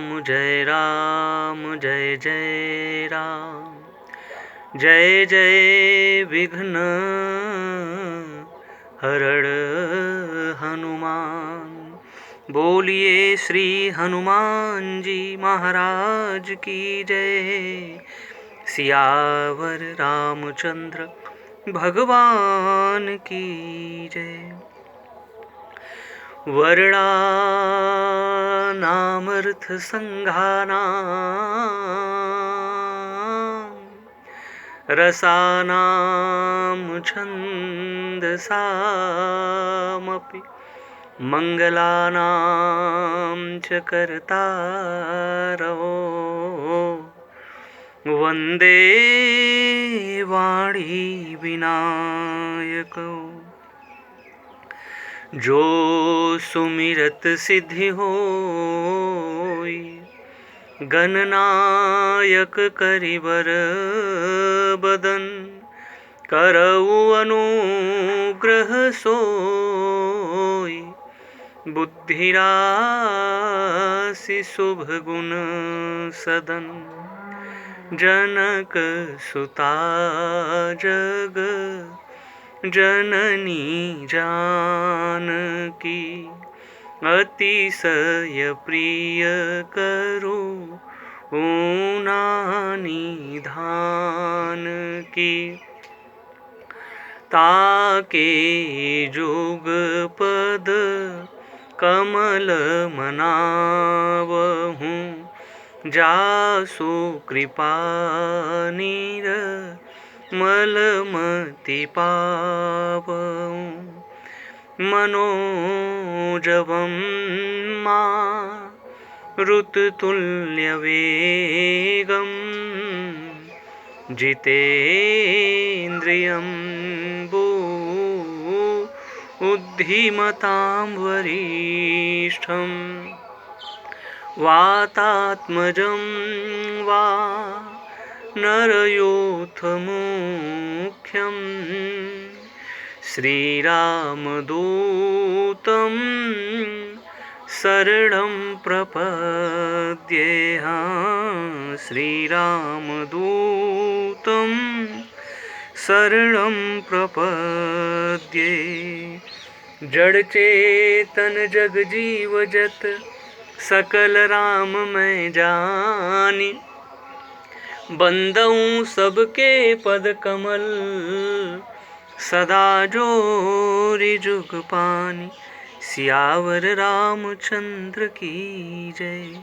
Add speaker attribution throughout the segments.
Speaker 1: राम जय जय राम। जय जय विघ्न हरण हनुमान। बोलिए श्री हनुमान जी महाराज की जय। सियावर रामचंद्र भगवान की जय। वर्णानामर्थ संघानां रसानां छन्दसामपि मङ्गलानां च कर्तारौ वन्दे वाणी विनायकौ। जो सुमिरत सिद्धि होय गणनायक करिवर बदन। करऊ अनुग्रह सोय बुद्धि राशि शुभ गुण सदन। जनक सुता जग जननी जानकी। अतिशय प्रिय करुणा निधान की। ताके जुग पद कमल मनावहु। जासु कृपा निर्मलमति पावहु। मनोजवं मारुततुल्यवेगं जितेन्द्रियं बुद्धिमतां वरिष्ठं। वातात्मजं वा नरयूथमुख्यं श्रीरामदूतं शरणं प्रपद्येऽहं। श्रीरामदूतं शरणं प्रपद्ये। जड़ चेतन जग जीव जत सकल राम मैं जानी। बंदऊँ सबके पद कमल सदा जोरि जुग पानी। सियावर रामचंद्र की जय।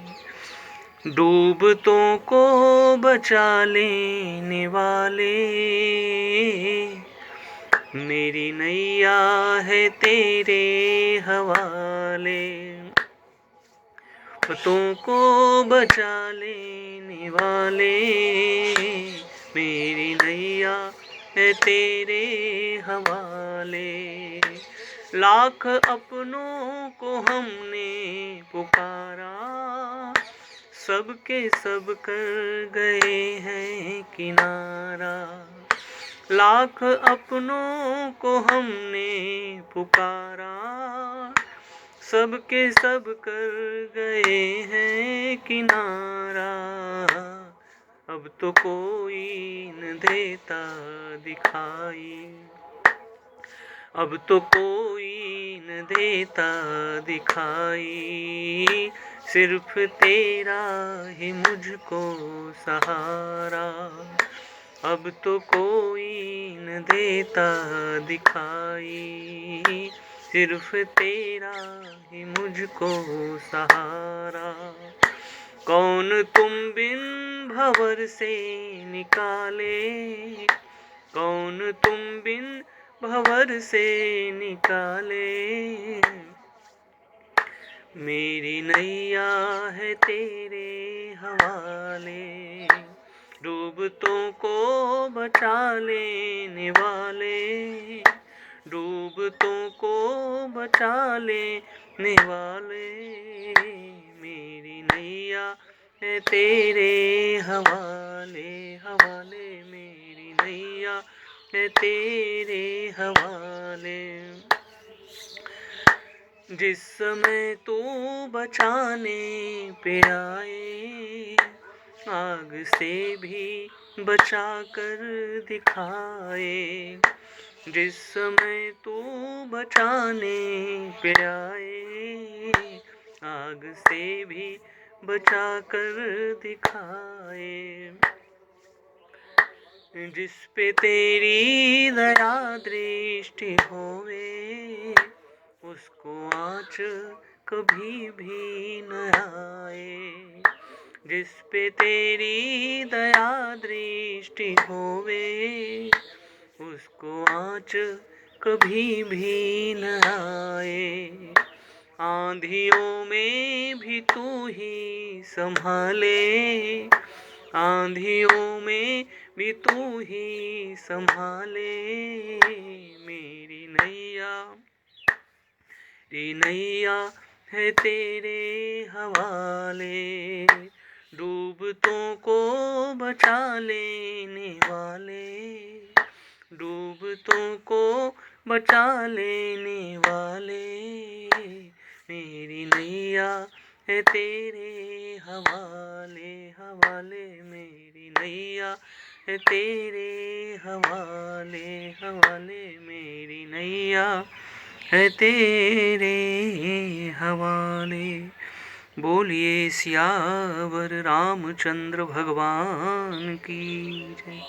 Speaker 1: डूबतों को बचा लेने वाले मेरी नैया है तेरे हवाले। डूबतों को बचा लेने वाले मेरी नैया है तेरे हवाले। लाख अपनों को हमने पुकारा सबके सब कर गए हैं किनारा। लाख अपनों को हमने पुकारा सबके सब कर गए हैं किनारा। अब तो कोई न देता दिखाई। अब तो कोई न देता दिखाई। सिर्फ तेरा ही मुझको सहारा। अब तो कोई न देता दिखाई। सिर्फ तेरा ही मुझको सहारा। कौन तुम बिन भंवर से निकाले। कौन तुम बिन भंवर से निकाले। मेरी नैया है तेरे हवाले। डूबतों को बचा लेने वाले। डूबतों को बचा लेने वाले मेरी नैया है तेरे हवाले। हवाले मेरी नैया है तेरे हवाले। जिस समय तू बचाने पे आए, आग से भी बचा कर दिखाए। जिस समय तू बचाने पे आए, आग से भी बचा कर दिखाए। जिस पे तेरी दया दृष्टि होवे, उसको आँच कभी भी न आए। जिस पे तेरी दया दृष्टि होवे, उसको आँच कभी भी न आए। आंधियों में भी तू ही संभाले, आंधियों में भी तू ही संभाले। मेरी नैया है तेरे हवाले, डूबतों को बचा लेने वाले, डूबतों को बचा लेने वाले। मेरी नैया है तेरे हवाले, हवाले। मेरी नैया है तेरे हवाले, हवाले। मेरी नैया है तेरे हवाले। बोलिए सियावर रामचंद्र भगवान की जय।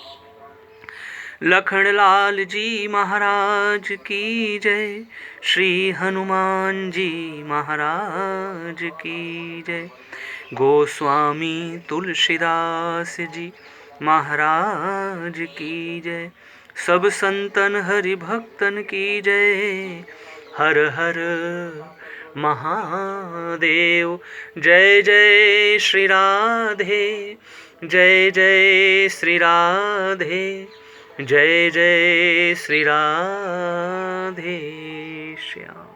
Speaker 1: लखन लाल जी महाराज की जय। श्री हनुमान जी महाराज की जय। गोस्वामी तुलसीदास जी महाराज की जय। सब संतन हरि भक्तन की जय। हर हर महादेव। जय जय श्री राधे, जय जय श्री राधे, जय जय श्री राधे श्याम।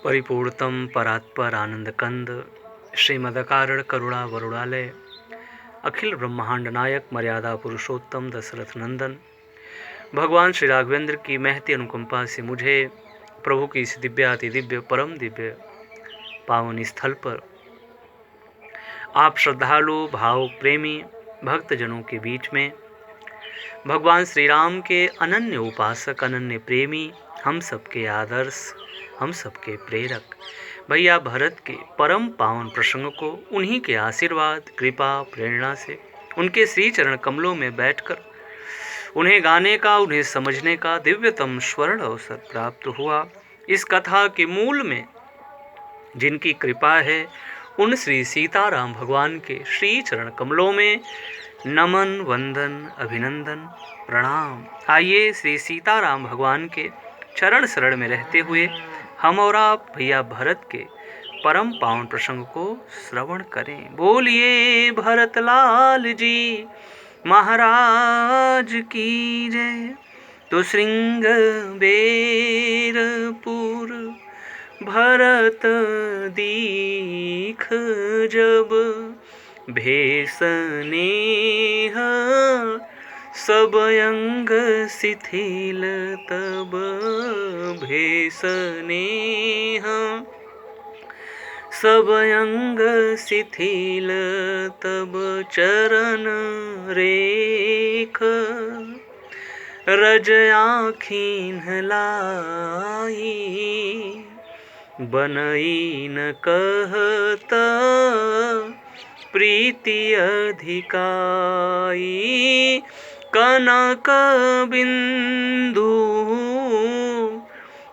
Speaker 1: परिपूर्णतम परात्पर आनंद कंद श्रीमदकारण करुणा वरुणालय अखिल ब्रह्मांड नायक मर्यादा पुरुषोत्तम दशरथ नंदन भगवान श्री राघवेंद्र की महती अनुकंपा से मुझे प्रभु की इस दिव्याति दिव्य परम दिव्य पावन स्थल पर आप श्रद्धालु भाव प्रेमी भक्तजनों के बीच में भगवान श्री राम के अनन्य उपासक अनन्य प्रेमी, हम सबके आदर्श, हम सबके प्रेरक भैया भरत के परम पावन प्रसंग को उन्हीं के आशीर्वाद कृपा प्रेरणा से उनके श्री चरण कमलों में बैठकर उन्हें गाने का, उन्हें समझने का दिव्यतम स्वर्ण अवसर प्राप्त हुआ। इस कथा के मूल में जिनकी कृपा है उन श्री सीताराम भगवान के श्री चरण कमलों में नमन वंदन अभिनंदन प्रणाम। आइए श्री सीताराम भगवान के चरण शरण में रहते हुए हम और आप भैया भरत के परम पावन प्रसंग को श्रवण करें। बोलिए भरत लाल जी महाराज की जय। तो श्रृंग बेरपुर भरत दीख जब, भेषनेह सब अंग शिथिल तब, भेषनेह सब अंग शिथिल तब, चरण रेख रज आँखिन लाई, बनई न कहत प्रीति अधिकाई, कनक बिंदु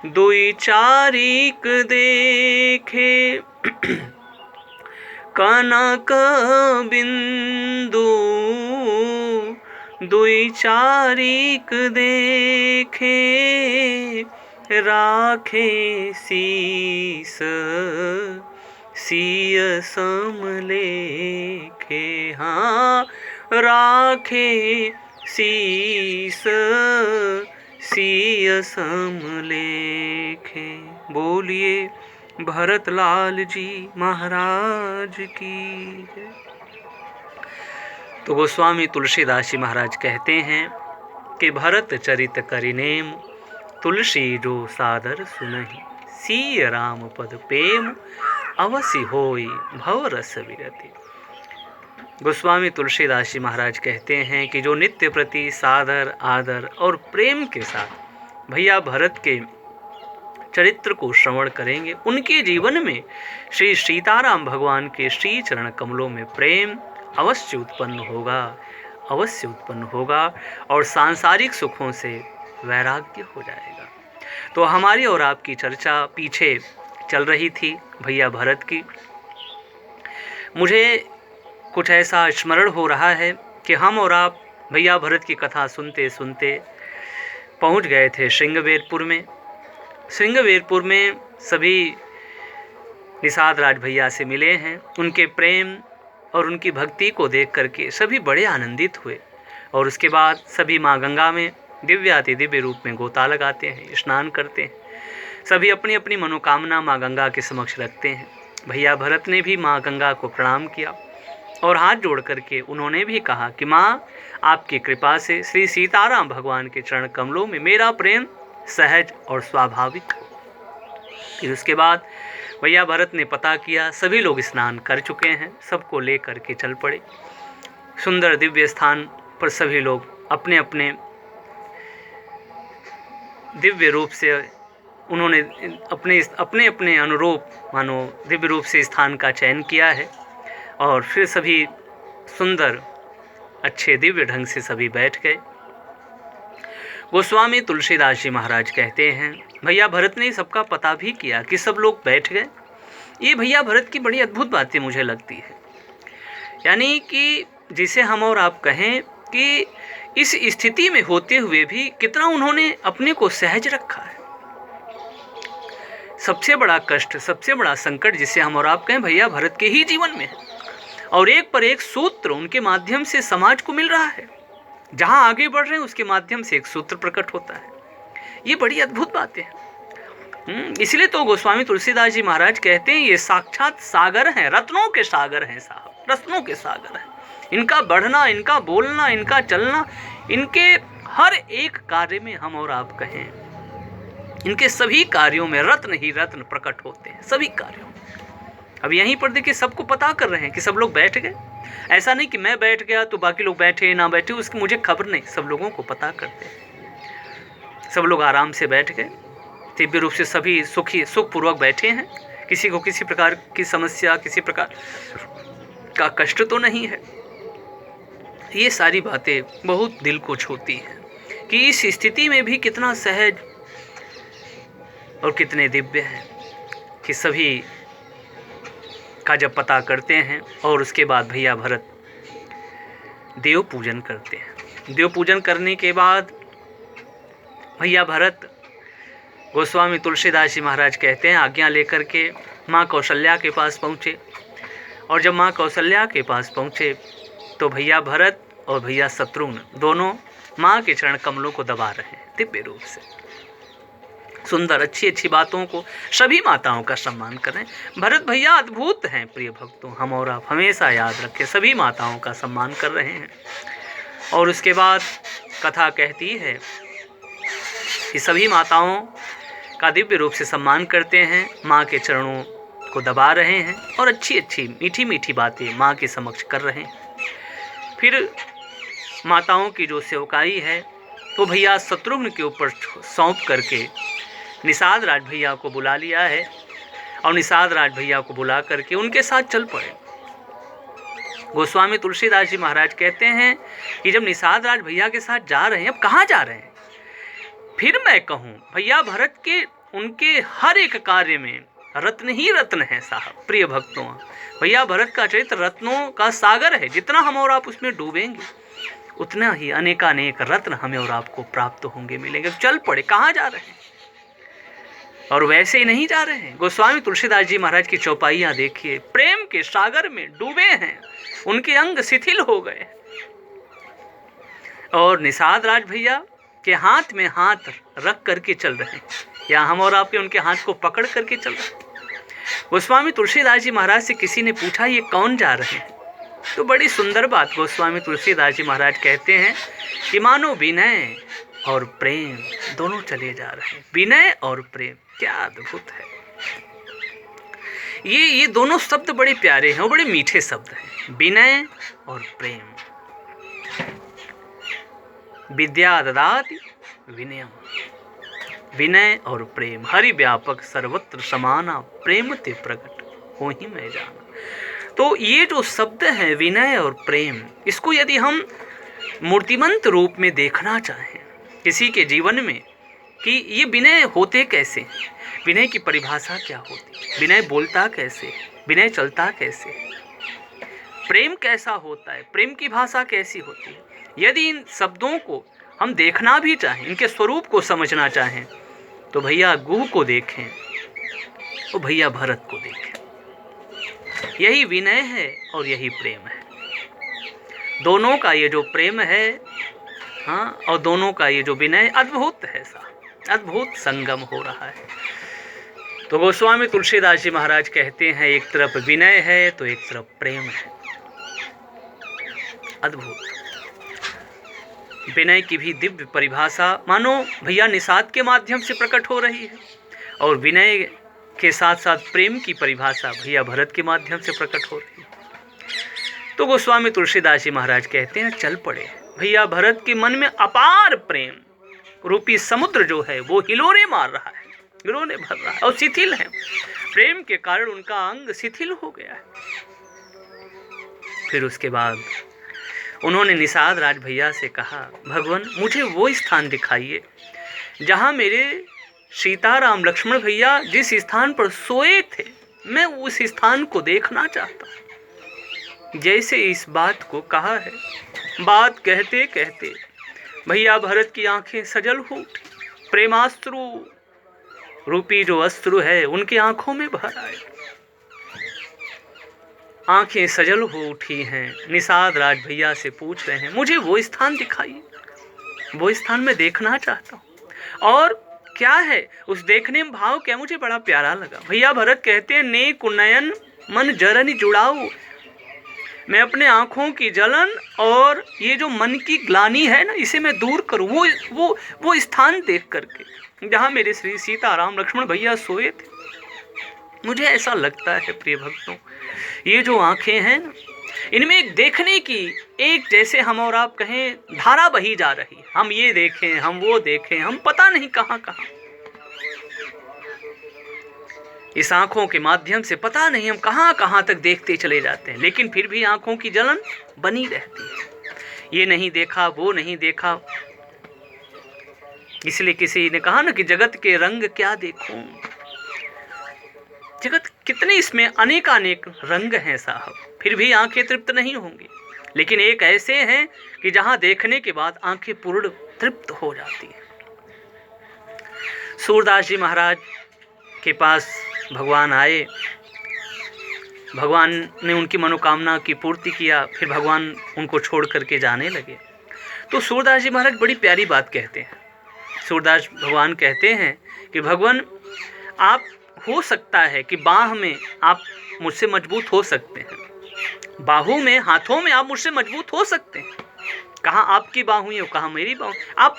Speaker 1: दुई चारिक देखे, कनक बिंदु दुई चारिक देखे, राखे शीस सिय समलेखे। हाँ, राखे शीस सिय समलेखे। बोलिए भरत लाल जी महाराज की जय। तो गोस्वामी तुलसीदास जी महाराज कहते हैं कि भरत चरित करिनेम, तुलसी जो सादर सुनहि, सिय राम पद प्रेम, अवसि होई भव रस विरति। गोस्वामी तुलसीदास जी महाराज कहते हैं कि जो नित्य प्रति सादर आदर और प्रेम के साथ भैया भरत के चरित्र को श्रवण करेंगे, उनके जीवन में श्री सीताराम भगवान के श्री चरण कमलों में प्रेम अवश्य उत्पन्न होगा और सांसारिक सुखों से वैराग्य हो जाएगा। तो हमारी और आपकी चर्चा पीछे चल रही थी भैया भरत की। मुझे कुछ ऐसा स्मरण हो रहा है कि हम और आप भैया भरत की कथा सुनते सुनते पहुंच गए थे श्रृंगवेरपुर में। श्रृंगवेरपुर में सभी निषाद राज भैया से मिले हैं। उनके प्रेम और उनकी भक्ति को देख करके सभी बड़े आनंदित हुए और उसके बाद सभी माँ गंगा में दिव्याति दिव्य रूप में गोता लगाते हैं, स्नान करते हैं। सभी अपनी अपनी मनोकामना माँ गंगा के समक्ष रखते हैं। भैया भरत ने भी माँ गंगा को प्रणाम किया और हाथ जोड़ करके उन्होंने भी कहा कि माँ, आपकी कृपा से श्री सीताराम भगवान के चरण कमलों में मेरा प्रेम सहज और स्वाभाविक हो। फिर उसके बाद भैया भरत ने पता किया सभी लोग स्नान कर चुके हैं, सबको ले करके चल पड़े। सुंदर दिव्य स्थान पर सभी लोग अपने अपने दिव्य रूप से उन्होंने अपने अपने अनुरूप मानो दिव्य रूप से स्थान का चयन किया है और फिर सभी सुंदर अच्छे दिव्य ढंग से सभी बैठ गए। गोस्वामी तुलसीदास जी महाराज कहते हैं भैया भरत ने सबका पता भी किया कि सब लोग बैठ गए। ये भैया भरत की बड़ी अद्भुत बातें मुझे लगती है, यानी कि जिसे हम और आप कहें कि इस स्थिति में होते हुए भी कितना उन्होंने अपने को सहज रखा है। सबसे बड़ा कष्ट, सबसे बड़ा संकट जिसे हम और आप कहें भैया भरत के ही जीवन में है और एक पर एक सूत्र उनके माध्यम से समाज को मिल रहा है। जहां आगे बढ़ रहे हैं उसके माध्यम से एक सूत्र प्रकट होता है। ये बड़ी अद्भुत बातें हैं। इसलिए तो गोस्वामी तुलसीदास जी महाराज कहते हैं ये साक्षात सागर हैं, रत्नों के सागर हैं साहब, रत्नों के सागर हैं। इनका बढ़ना, इनका बोलना, इनका चलना, इनके हर एक कार्य में हम और आप कहें इनके सभी कार्यों में रत्न ही रत्न प्रकट होते हैं, सभी कार्यों में। अब यहीं पर देखिए सबको पता कर रहे हैं कि सब लोग बैठ गए। ऐसा नहीं कि मैं बैठ गया तो बाकी लोग बैठे ना बैठे उसकी मुझे खबर नहीं, सब लोगों को पता करते हैं। सब लोग आराम से बैठ गए, दिव्य रूप से सभी सुखपूर्वक बैठे हैं। किसी को किसी प्रकार की समस्या, किसी प्रकार का कष्ट तो नहीं है। ये सारी बातें बहुत दिल को छूती हैं कि इस स्थिति में भी कितना सहज और कितने दिव्य हैं कि सभी का जब पता करते हैं और उसके बाद भैया भरत देव पूजन करते हैं। देव पूजन करने के बाद भैया भरत गोस्वामी तुलसीदास जी महाराज कहते हैं आज्ञा लेकर के माँ कौशल्या के पास पहुँचे और जब माँ कौशल्या के पास पहुँचे तो भैया भरत और भैया शत्रुघ्न दोनों माँ के चरण कमलों को दबा रहे हैं दिव्य रूप से। सुंदर अच्छी अच्छी बातों को सभी माताओं का सम्मान करें। भरत भैया अद्भुत हैं प्रिय भक्तों, हम और आप हमेशा याद रखें सभी माताओं का सम्मान कर रहे हैं। और उसके बाद कथा कहती है कि सभी माताओं का दिव्य रूप से सम्मान करते हैं, माँ के चरणों को दबा रहे हैं और अच्छी अच्छी मीठी मीठी बातें माँ के समक्ष कर रहे हैं। फिर माताओं की जो सेवकाई है वो भैया शत्रुघ्न के ऊपर सौंप करके निषाद राज भैया को बुला लिया है और निषाद राज भैया को बुला करके उनके साथ चल पड़े। गोस्वामी तुलसीदास जी महाराज कहते हैं कि जब निषाद राज भैया के साथ जा रहे हैं, अब कहाँ जा रहे हैं फिर मैं कहूँ भैया भरत के उनके हर एक कार्य में रत्न ही रत्न है साहब। प्रिय भक्तों, भैया भरत का चरित्र रत्नों का सागर है। जितना हम और आप उसमें डूबेंगे उतना ही अनेकानेक रत्न हमें और आपको प्राप्त होंगे, मिलेंगे। चल पड़े, कहाँ जा रहे हैं? और वैसे ही नहीं जा रहे हैं। गोस्वामी तुलसीदास जी महाराज की चौपाइयाँ देखिए, प्रेम के सागर में डूबे हैं, उनके अंग शिथिल हो गए और निषाद राज भैया के हाथ में हाथ रख करके चल रहे हैं, या हम और आपके उनके हाथ को पकड़ करके चल रहे हैं। गोस्वामी तुलसीदास जी महाराज से किसी ने पूछा ये कौन जा रहे हैं, तो बड़ी सुंदर बात गोस्वामी तुलसीदास जी महाराज कहते हैं कि मानो विनय और प्रेम दोनों चले जा रहे हैं। विनय और प्रेम, क्या अद्भुत है। ये दोनों शब्द बड़े प्यारे हैं और बड़े मीठे शब्द हैं, विनय और प्रेम। विद्या ददाति विनयम, विनय और प्रेम। हरि व्यापक सर्वत्र समाना, प्रेम ते प्रकट हो ही मैं जाना। तो ये जो शब्द हैं विनय और प्रेम, इसको यदि हम मूर्तिमंत रूप में देखना चाहें किसी के जीवन में कि ये विनय होते कैसे, विनय की परिभाषा क्या होती, विनय बोलता कैसे, विनय चलता कैसे, प्रेम कैसा होता है, प्रेम की भाषा कैसी होती है। यदि इन शब्दों को हम देखना भी चाहें, इनके स्वरूप को समझना चाहें, तो भैया गुह को देखें, तो भैया भरत को देखें। यही विनय है और यही प्रेम है। दोनों का ये जो प्रेम है, हाँ, और दोनों का ये जो विनय, अद्भुत है, सा अद्भुत संगम हो रहा है। तो गोस्वामी तुलसीदास जी महाराज कहते हैं, एक तरफ विनय है तो एक तरफ प्रेम है। अद्भुत। विनय की भी दिव्य परिभाषा मानो भैया निषाद के माध्यम से प्रकट हो रही है, और विनय के साथ साथ प्रेम की परिभाषा भैया भरत के माध्यम से प्रकट हो रही है। तो गोस्वामी तुलसीदास जी महाराज कहते हैं, चल पड़े भैया भरत के मन में अपार प्रेम रूपी समुद्र जो है वो हिलोरे मार रहा है, हिलोरे भर रहा है और शिथिल है। प्रेम के कारण उनका अंग शिथिल हो गया है। फिर उसके बाद उन्होंने निषाद राज भैया से कहा, भगवान मुझे वो स्थान दिखाइए जहाँ मेरे सीताराम लक्ष्मण भैया जिस स्थान पर सोए थे, मैं उस स्थान को देखना चाहता हूँ। जैसे इस बात को कहा है, बात कहते कहते भैया भरत की आंखें सजल हो उठी। प्रेमास्त्रु रूपी जो अस्त्रु है उनकी आंखों में भर आए, आंखें सजल हो उठी हैं। निषाद राज भैया से पूछ रहे हैं, मुझे वो स्थान दिखाइए, वो स्थान मैं देखना चाहता हूँ। और क्या है उस देखने में भाव, क्या मुझे बड़ा प्यारा लगा। भैया भरत कहते हैं, ने कुनयन मन जरनी जुड़ाऊ, मैं अपने आंखों की जलन और ये जो मन की ग्लानी है ना, इसे मैं दूर करूं। वो स्थान देख करके जहाँ मेरे श्री सीताराम लक्ष्मण भैया सोए थे। मुझे ऐसा लगता है प्रिय भक्तों, ये जो आंखें हैं ना, इनमें एक देखने की, एक जैसे हम और आप कहें धारा बही जा रही। हम ये देखें, हम वो देखें, हम पता नहीं कहाँ कहाँ इस आंखों के माध्यम से पता नहीं हम कहाँ कहाँ तक देखते चले जाते हैं, लेकिन फिर भी आंखों की जलन बनी रहती है। ये नहीं देखा, वो नहीं देखा। इसलिए किसी ने कहा ना कि जगत के रंग क्या देखूं। जगत कितने, इसमें अनेकानेक रंग हैं साहब, फिर भी आंखें तृप्त नहीं होंगी। लेकिन एक ऐसे हैं कि जहां देखने के बाद आंखें पूर्ण तृप्त हो जाती हैं। सूरदास जी महाराज के पास भगवान आए, भगवान ने उनकी मनोकामना की पूर्ति किया, फिर भगवान उनको छोड़ करके जाने लगे। तो सूरदास जी महाराज बड़ी प्यारी बात कहते हैं। सूरदास भगवान कहते हैं कि भगवान, आप हो सकता है कि बाह में आप मुझसे मजबूत हो सकते हैं, बाहू में, हाथों में आप मुझसे मजबूत हो सकते हैं। कहाँ आपकी बाहुएं हो, कहाँ मेरी बाहु, आप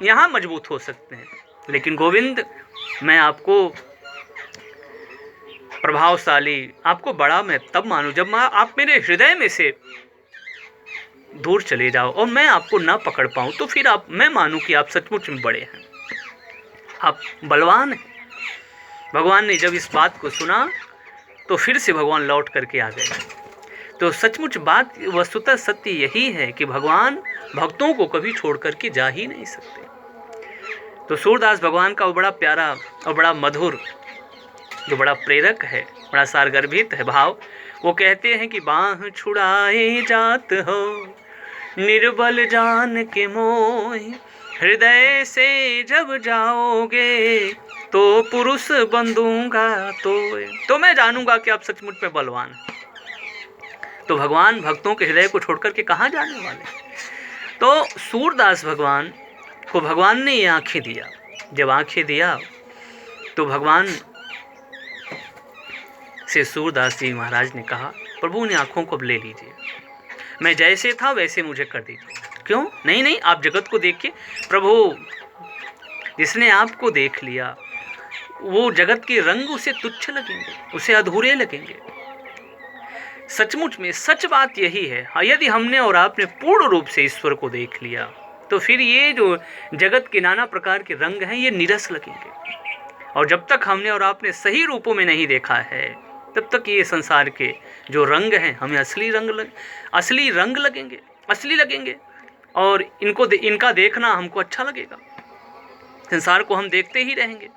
Speaker 1: यहाँ मजबूत हो सकते हैं। लेकिन गोविंद, मैं आपको प्रभावशाली, आपको बड़ा मैं तब मानूं जब आप मेरे हृदय में से दूर चले जाओ और मैं आपको ना पकड़ पाऊं, तो फिर मैं मानूं कि आप सचमुच में बड़े हैं, आप बलवान हैं। भगवान ने जब इस बात को सुना तो फिर से भगवान लौट करके आ गए। तो सचमुच बात वस्तुतः सत्य यही है कि भगवान भक्तों को कभी छोड़ करके जा ही नहीं सकते। तो सूरदास भगवान का वो बड़ा प्यारा और बड़ा मधुर, जो बड़ा प्रेरक है, बड़ा सारगर्भित है भाव, वो कहते हैं कि बाह छुड़ाए जात हो निर्बल जान के मोह, हृदय से जब जाओगे तो पुरुष बंधूंगा तो मैं जानूंगा कि आप सचमुच में बलवान हैं। तो भगवान भक्तों के हृदय को छोड़ करके कहाँ जाने वाले। तो सूरदास भगवान को भगवान ने ये आंखें दिया। जब आंखें दिया तो भगवान से सूरदास जी महाराज ने कहा, प्रभु ने आंखों को अब ले लीजिए, मैं जैसे था वैसे मुझे कर दीजिए। क्यों? नहीं नहीं, आप जगत को देखिए। प्रभु, जिसने आपको देख लिया वो जगत के रंग उसे तुच्छ लगेंगे, उसे अधूरे लगेंगे। सचमुच में सच बात यही है, यदि हमने और आपने पूर्ण रूप से ईश्वर को देख लिया तो फिर ये जो जगत के नाना प्रकार के रंग हैं ये निरस लगेंगे। और जब तक हमने और आपने सही रूपों में नहीं देखा है तब तक ये संसार के जो रंग हैं हमें असली रंग लगेंगे, असली लगेंगे। और इनका देखना हमको अच्छा लगेगा। संसार को हम देखते ही रहेंगे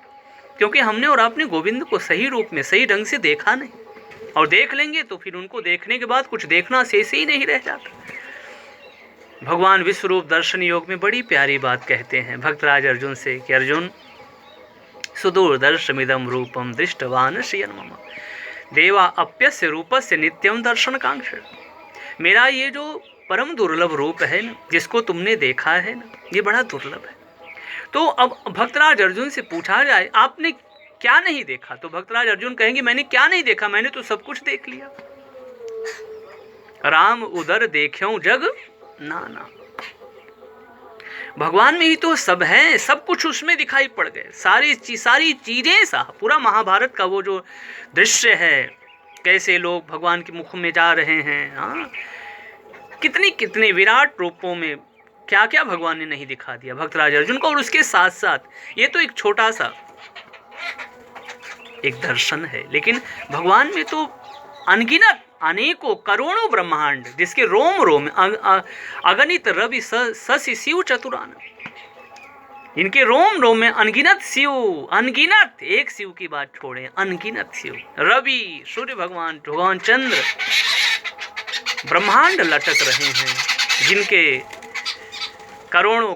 Speaker 1: क्योंकि हमने और आपने गोविंद को सही रूप में सही ढंग से देखा नहीं। और देख लेंगे तो फिर उनको देखने के बाद कुछ देखना शेष ही नहीं रह जाता। भगवान विश्व रूप दर्शन योग में बड़ी प्यारी बात कहते हैं भक्तराज अर्जुन से कि अर्जुन, सुदूरदर्शमिदं रूपम दृष्टवान श्रियन मम देवा अप्यस्य रूपस्य नित्यम दर्शन कांक्ष। मेरा ये जो परम दुर्लभ रूप है ना, जिसको तुमने देखा है ना, ये बड़ा दुर्लभ है। तो अब भक्तराज अर्जुन से पूछा जाए आपने क्या नहीं देखा, तो भक्तराज अर्जुन कहेंगे मैंने क्या नहीं देखा, मैंने तो सब कुछ देख लिया। राम उदर देख्यों जग नाना। भगवान में ही तो सब है, सब कुछ उसमें दिखाई पड़ गए। सारी चीजें सा पूरा महाभारत का वो जो दृश्य है, कैसे लोग भगवान के मुख में जा रहे हैं, हाँ, कितनी विराट रूपों में क्या क्या भगवान ने नहीं दिखा दिया भक्तराज अर्जुन को। और उसके साथ साथ ये तो एक छोटा सा एक दर्शन है, लेकिन भगवान में तो अनगिनत अनेकों करोड़ों ब्रह्मांड, जिसके रोम रोम अगणित रवि शशि शिव चतुरान, इनके रोम रोम में अनगिनत शिव, अनगिनत, एक शिव की बात छोड़े, अनगिनत शिव, रवि, सूर्य भगवान चंद्र, ब्रह्मांड लटक रहे हैं, जिनके करोड़ों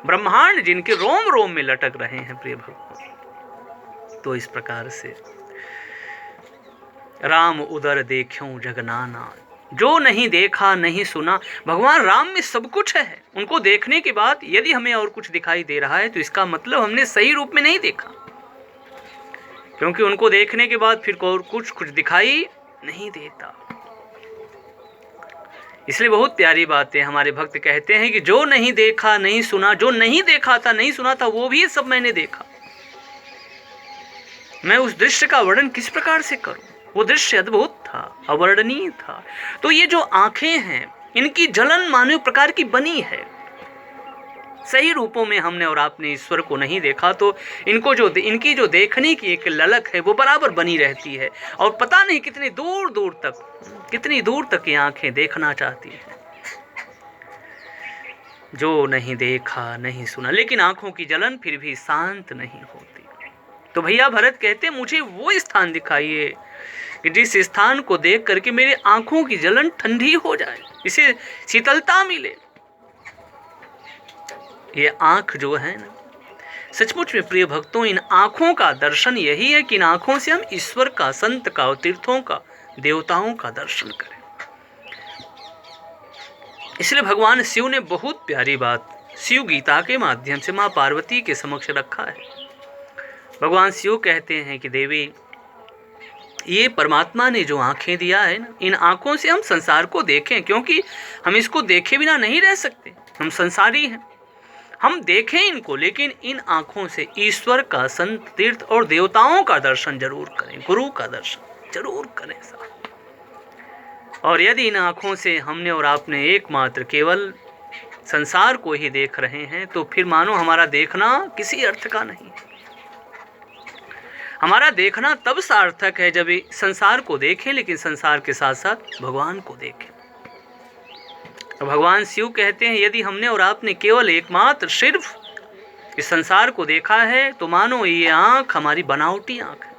Speaker 1: ब्रह्मांड जिनके रोम रोम में लटक रहे हैं प्रिय भक्त। तो इस प्रकार से राम उदर देख्यों जगनाना, जो नहीं देखा नहीं सुना। भगवान राम में सब कुछ है, उनको देखने के बाद यदि हमें और कुछ दिखाई दे रहा है तो इसका मतलब हमने सही रूप में नहीं देखा, क्योंकि उनको देखने के बाद फिर और कुछ दिखाई नहीं देता। इसलिए बहुत प्यारी बात है, हमारे भक्त कहते हैं कि जो नहीं देखा नहीं सुना, जो नहीं देखा था नहीं सुना था वो भी सब मैंने देखा। मैं उस दृश्य का वर्णन किस प्रकार से करूं, वो दृश्य अद्भुत था, अवर्णनीय था। तो ये जो आंखें हैं इनकी जलन मानव प्रकार की बनी है। सही रूपों में हमने और आपने ईश्वर को नहीं देखा तो इनकी जो देखने की एक ललक है वो बराबर बनी रहती है। और पता नहीं कितनी दूर तक ये आंखें देखना चाहती हैं। जो नहीं देखा नहीं सुना, लेकिन आंखों की जलन फिर भी शांत नहीं होती। तो भैया भरत कहते मुझे वो स्थान दिखाइए कि जिस स्थान को देख करके मेरे आंखों की जलन ठंडी हो जाए, इसे शीतलता मिले। ये आंख जो है ना, सचमुच में प्रिय भक्तों, इन आंखों का दर्शन यही है कि इन आंखों से हम ईश्वर का, संत का और तीर्थों का, देवताओं का दर्शन करें। इसलिए भगवान शिव ने बहुत प्यारी बात शिव गीता के माध्यम से मां पार्वती के समक्ष रखा है। भगवान शिव कहते हैं कि देवी, ये परमात्मा ने जो आंखें दिया है ना, इन आंखों से हम संसार को देखें, क्योंकि हम इसको देखे बिना नहीं रह सकते, हम संसारी हैं। हम देखें इनको, लेकिन इन आंखों से ईश्वर का, संत, तीर्थ और देवताओं का दर्शन जरूर करें, गुरु का दर्शन जरूर करें साहब। और यदि इन आंखों से हमने और आपने एकमात्र केवल संसार को ही देख रहे हैं तो फिर मानो हमारा देखना किसी अर्थ का नहीं है। हमारा देखना तब सार्थक है जब संसार को देखें, लेकिन संसार के साथ साथ भगवान को देखें। तो भगवान शिव कहते हैं यदि हमने और आपने केवल एकमात्र सिर्फ इस संसार को देखा है तो मानो ये आंख हमारी बनावटी आंख है।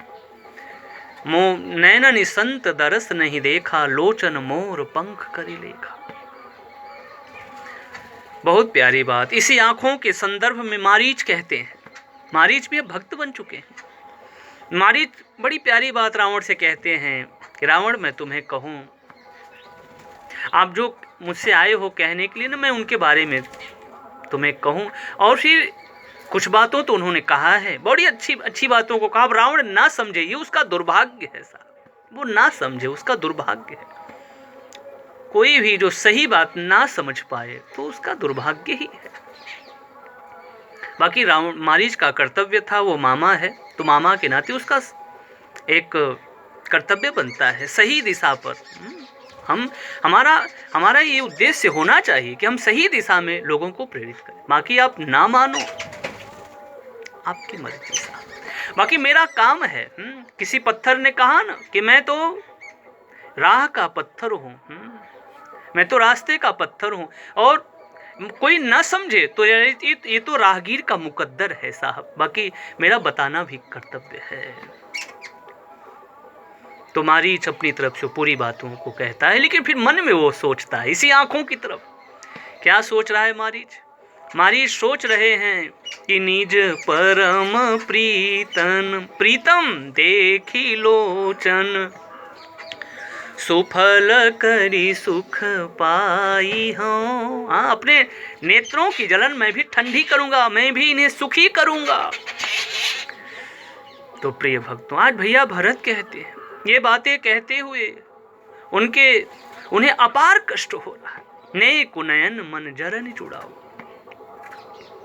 Speaker 1: नैनन संत दरस नहीं देखा, लोचन मोर पंख करी लेखा। बहुत प्यारी बात। इसी आंखों के संदर्भ में मारीच कहते हैं, मारीच भी अब भक्त बन चुके हैं। मारीच बड़ी प्यारी बात रावण से कहते हैं कि रावण, मैं तुम्हें कहूं, आप जो मुझसे आए हो कहने के लिए ना, मैं उनके बारे में तुम्हें कहूं। और फिर कुछ बातों तो उन्होंने कहा है, बड़ी अच्छी बातों को कहा। अब रावण ना समझे, ये उसका दुर्भाग्य है साहब, वो ना समझे, उसका दुर्भाग्य है। कोई भी जो सही बात ना समझ पाए तो उसका दुर्भाग्य ही है। बाकी मारीच का कर्तव्य था, वो मामा है तो मामा के नाते उसका एक कर्तव्य बनता है सही दिशा पर। हमारा ये उद्देश्य होना चाहिए कि हम सही दिशा में लोगों को प्रेरित करें। बाकी आप ना मानो, आपकी मर्जी साहब। बाकी मेरा काम है, किसी पत्थर ने कहा ना कि मैं तो राह का पत्थर हूँ, मैं तो रास्ते का पत्थर हूँ, और कोई ना समझे तो ये तो राहगीर का मुकद्दर है साहब। बाकी मेरा बताना भी कर्तव्य है। तो मारीच अपनी तरफ से पूरी बातों को कहता है, लेकिन फिर मन में वो सोचता है इसी आंखों की तरफ। क्या सोच रहा है मारीच? मारीच सोच रहे हैं कि निज परम प्रीतम देखी लोचन, सुफल करी सुख पाई हूँ। हाँ, अपने नेत्रों की जलन मैं भी ठंडी करूंगा, मैं भी इन्हें सुखी करूंगा। तो प्रिय भक्तों, आज भैया भरत कहते हैं, ये बातें कहते हुए उन्हें अपार कष्ट हो रहा है। ने कुनयन मन जरन जुड़ाओ,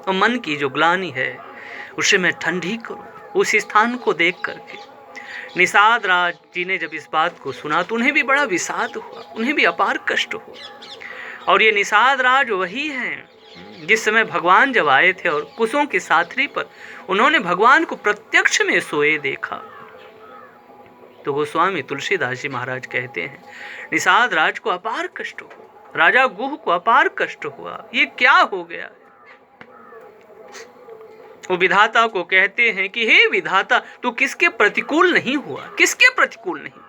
Speaker 1: और मन की जो ग्लानि है उसे मैं ठंडी करूं उस स्थान को देख करके। निषाद राज जी ने जब इस बात को सुना तो उन्हें भी बड़ा विषाद हुआ, उन्हें भी अपार कष्ट हुआ। और ये निषाद राज वही हैं जिस समय भगवान जब आए थे और कुशों की साथरी पर उन्होंने भगवान को प्रत्यक्ष में सोए देखा। तो गोस्वामी तुलसीदास जी महाराज कहते हैं, निषाद राज को अपार कष्ट हुआ, राजा गुह को अपार कष्ट हुआ। ये क्या हो गया? वो विधाता को कहते हैं कि हे विधाता, तू किसके प्रतिकूल नहीं हुआ, किसके प्रतिकूल नहीं हुआ?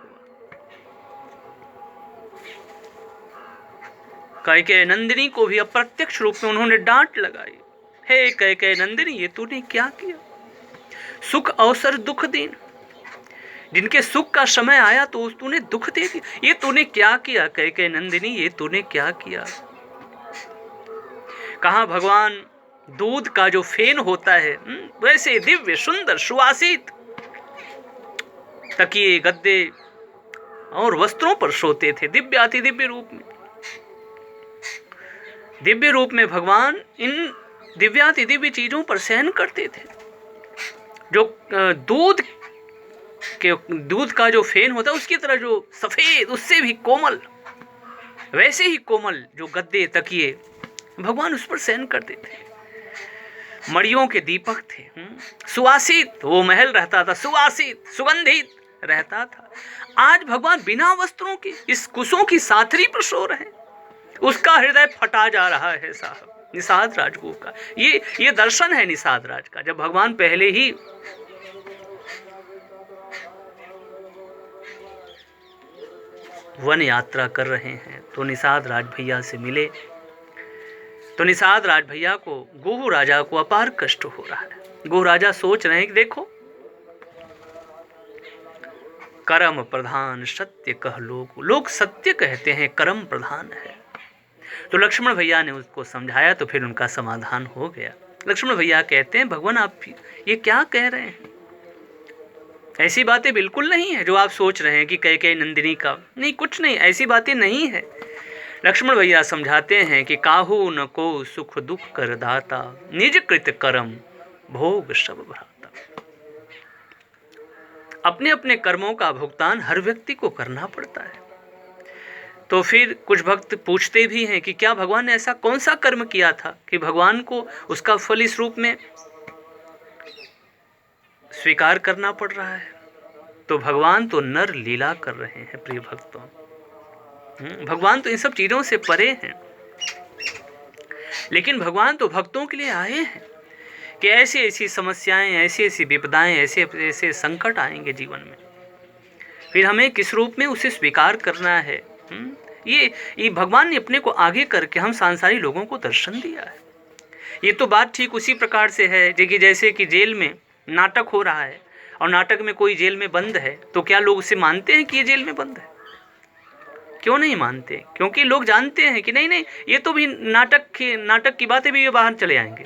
Speaker 1: कैकेयी नंदिनी को भी अप्रत्यक्ष रूप में उन्होंने डांट लगाई। हे कैकेयी नंदिनी, ये तूने क्या किया? सुख अवसर दुख दीन, जिनके सुख का समय आया तो तूने दुख दे दिया। ये तूने क्या किया कैकेयी नंदिनी, ये तूने क्या किया? कहा भगवान दूध का जो फेन होता है वैसे दिव्य सुंदर सुवासित तकिए गद्दे और वस्त्रों पर सोते थे, दिव्य अति दिव्य रूप में। दिव्य रूप में भगवान इन दिव्याति दिव्य चीजों पर शयन करते थे। जो दूध का जो फेन होता है उसकी तरह जो सफेद, उससे भी कोमल, वैसे ही कोमल जो गद्दे तकिए भगवान उस पर शयन करते थे। मड़ियों के दीपक थे, सुवासित वो महल रहता था, सुवासित सुगंधित रहता था। आज भगवान बिना वस्त्रों के इस कुशों की साथरी पर सो रहे हैं, उसका हृदय फटा जा रहा है साहब। निषाद राजगुह का ये दर्शन है निषाद राज का। जब भगवान पहले ही वन यात्रा कर रहे हैं तो निषाद राज भैया से मिले, तो निषाद राज भैया को गुह राजा को अपार कष्ट हो रहा है। गुह राजा सोच रहे हैं कि देखो, कर्म प्रधान सत्य कह लोग सत्य कहते हैं, कर्म प्रधान है। तो लक्ष्मण भैया ने उसको समझाया तो फिर उनका समाधान हो गया। लक्ष्मण भैया कहते हैं, भगवान आप ये क्या कह रहे हैं? ऐसी बातें बिल्कुल नहीं है जो आप सोच रहे हैं कि कैकेयी नंदिनी का नहीं, कुछ नहीं, ऐसी बातें नहीं है। लक्ष्मण भैया समझाते हैं कि काहू न को सुख दुख कर दाता, निज कृत कर्म भोग सब भ्राता। अपने अपने कर्मों का भुगतान हर व्यक्ति को करना पड़ता है। तो फिर कुछ भक्त पूछते भी हैं कि क्या भगवान ने ऐसा कौन सा कर्म किया था कि भगवान को उसका फल इस रूप में स्वीकार करना पड़ रहा है? तो भगवान तो नर लीला कर रहे हैं प्रिय भक्तों। भगवान तो इन सब चीजों से परे हैं, लेकिन भगवान तो भक्तों के लिए आए हैं कि ऐसी ऐसी समस्याएं, ऐसी ऐसी विपदाएं, ऐसे ऐसे संकट आएंगे जीवन में, फिर हमें किस रूप में उसे स्वीकार करना है। ये भगवान ने अपने को आगे करके हम सांसारिक लोगों को दर्शन दिया है। ये तो बात ठीक उसी प्रकार से है कि जैसे कि जेल में नाटक हो रहा है और नाटक में कोई जेल में बंद है, तो क्या लोग उसे मानते हैं कि ये जेल में बंद है? क्यों नहीं मानते? क्योंकि लोग जानते हैं कि नहीं ये तो भी नाटक की बातें भी ये बाहर चले आएंगे।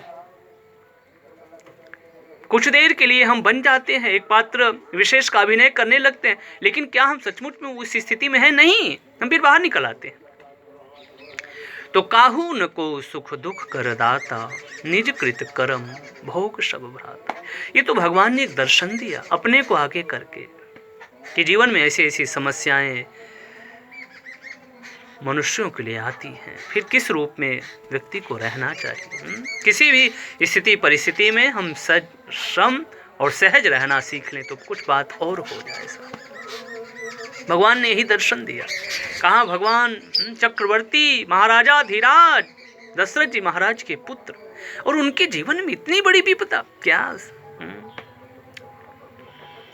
Speaker 1: कुछ देर के लिए हम बन जाते हैं, एक पात्र विशेष का अभिनय करने लगते हैं, लेकिन क्या हम सचमुच में उस स्थिति में हैं? नहीं, हम फिर बाहर निकल आते हैं। तो काहू न को सुख दुख कर दाता, निज कृत कर्म भोग सब भ्राता। ये तो भगवान ने एक दर्शन दिया अपने को आगे करके कि जीवन में ऐसी ऐसी समस्याएं मनुष्यों के लिए आती हैं, फिर किस रूप में व्यक्ति को रहना चाहिए। किसी भी स्थिति परिस्थिति में हम सम और सहज रहना सीख लें तो कुछ बात और हो जाए। भगवान ने यही दर्शन दिया। कहा भगवान चक्रवर्ती महाराजा धीराज दशरथ जी महाराज के पुत्र, और उनके जीवन में इतनी बड़ी विपदा क्या।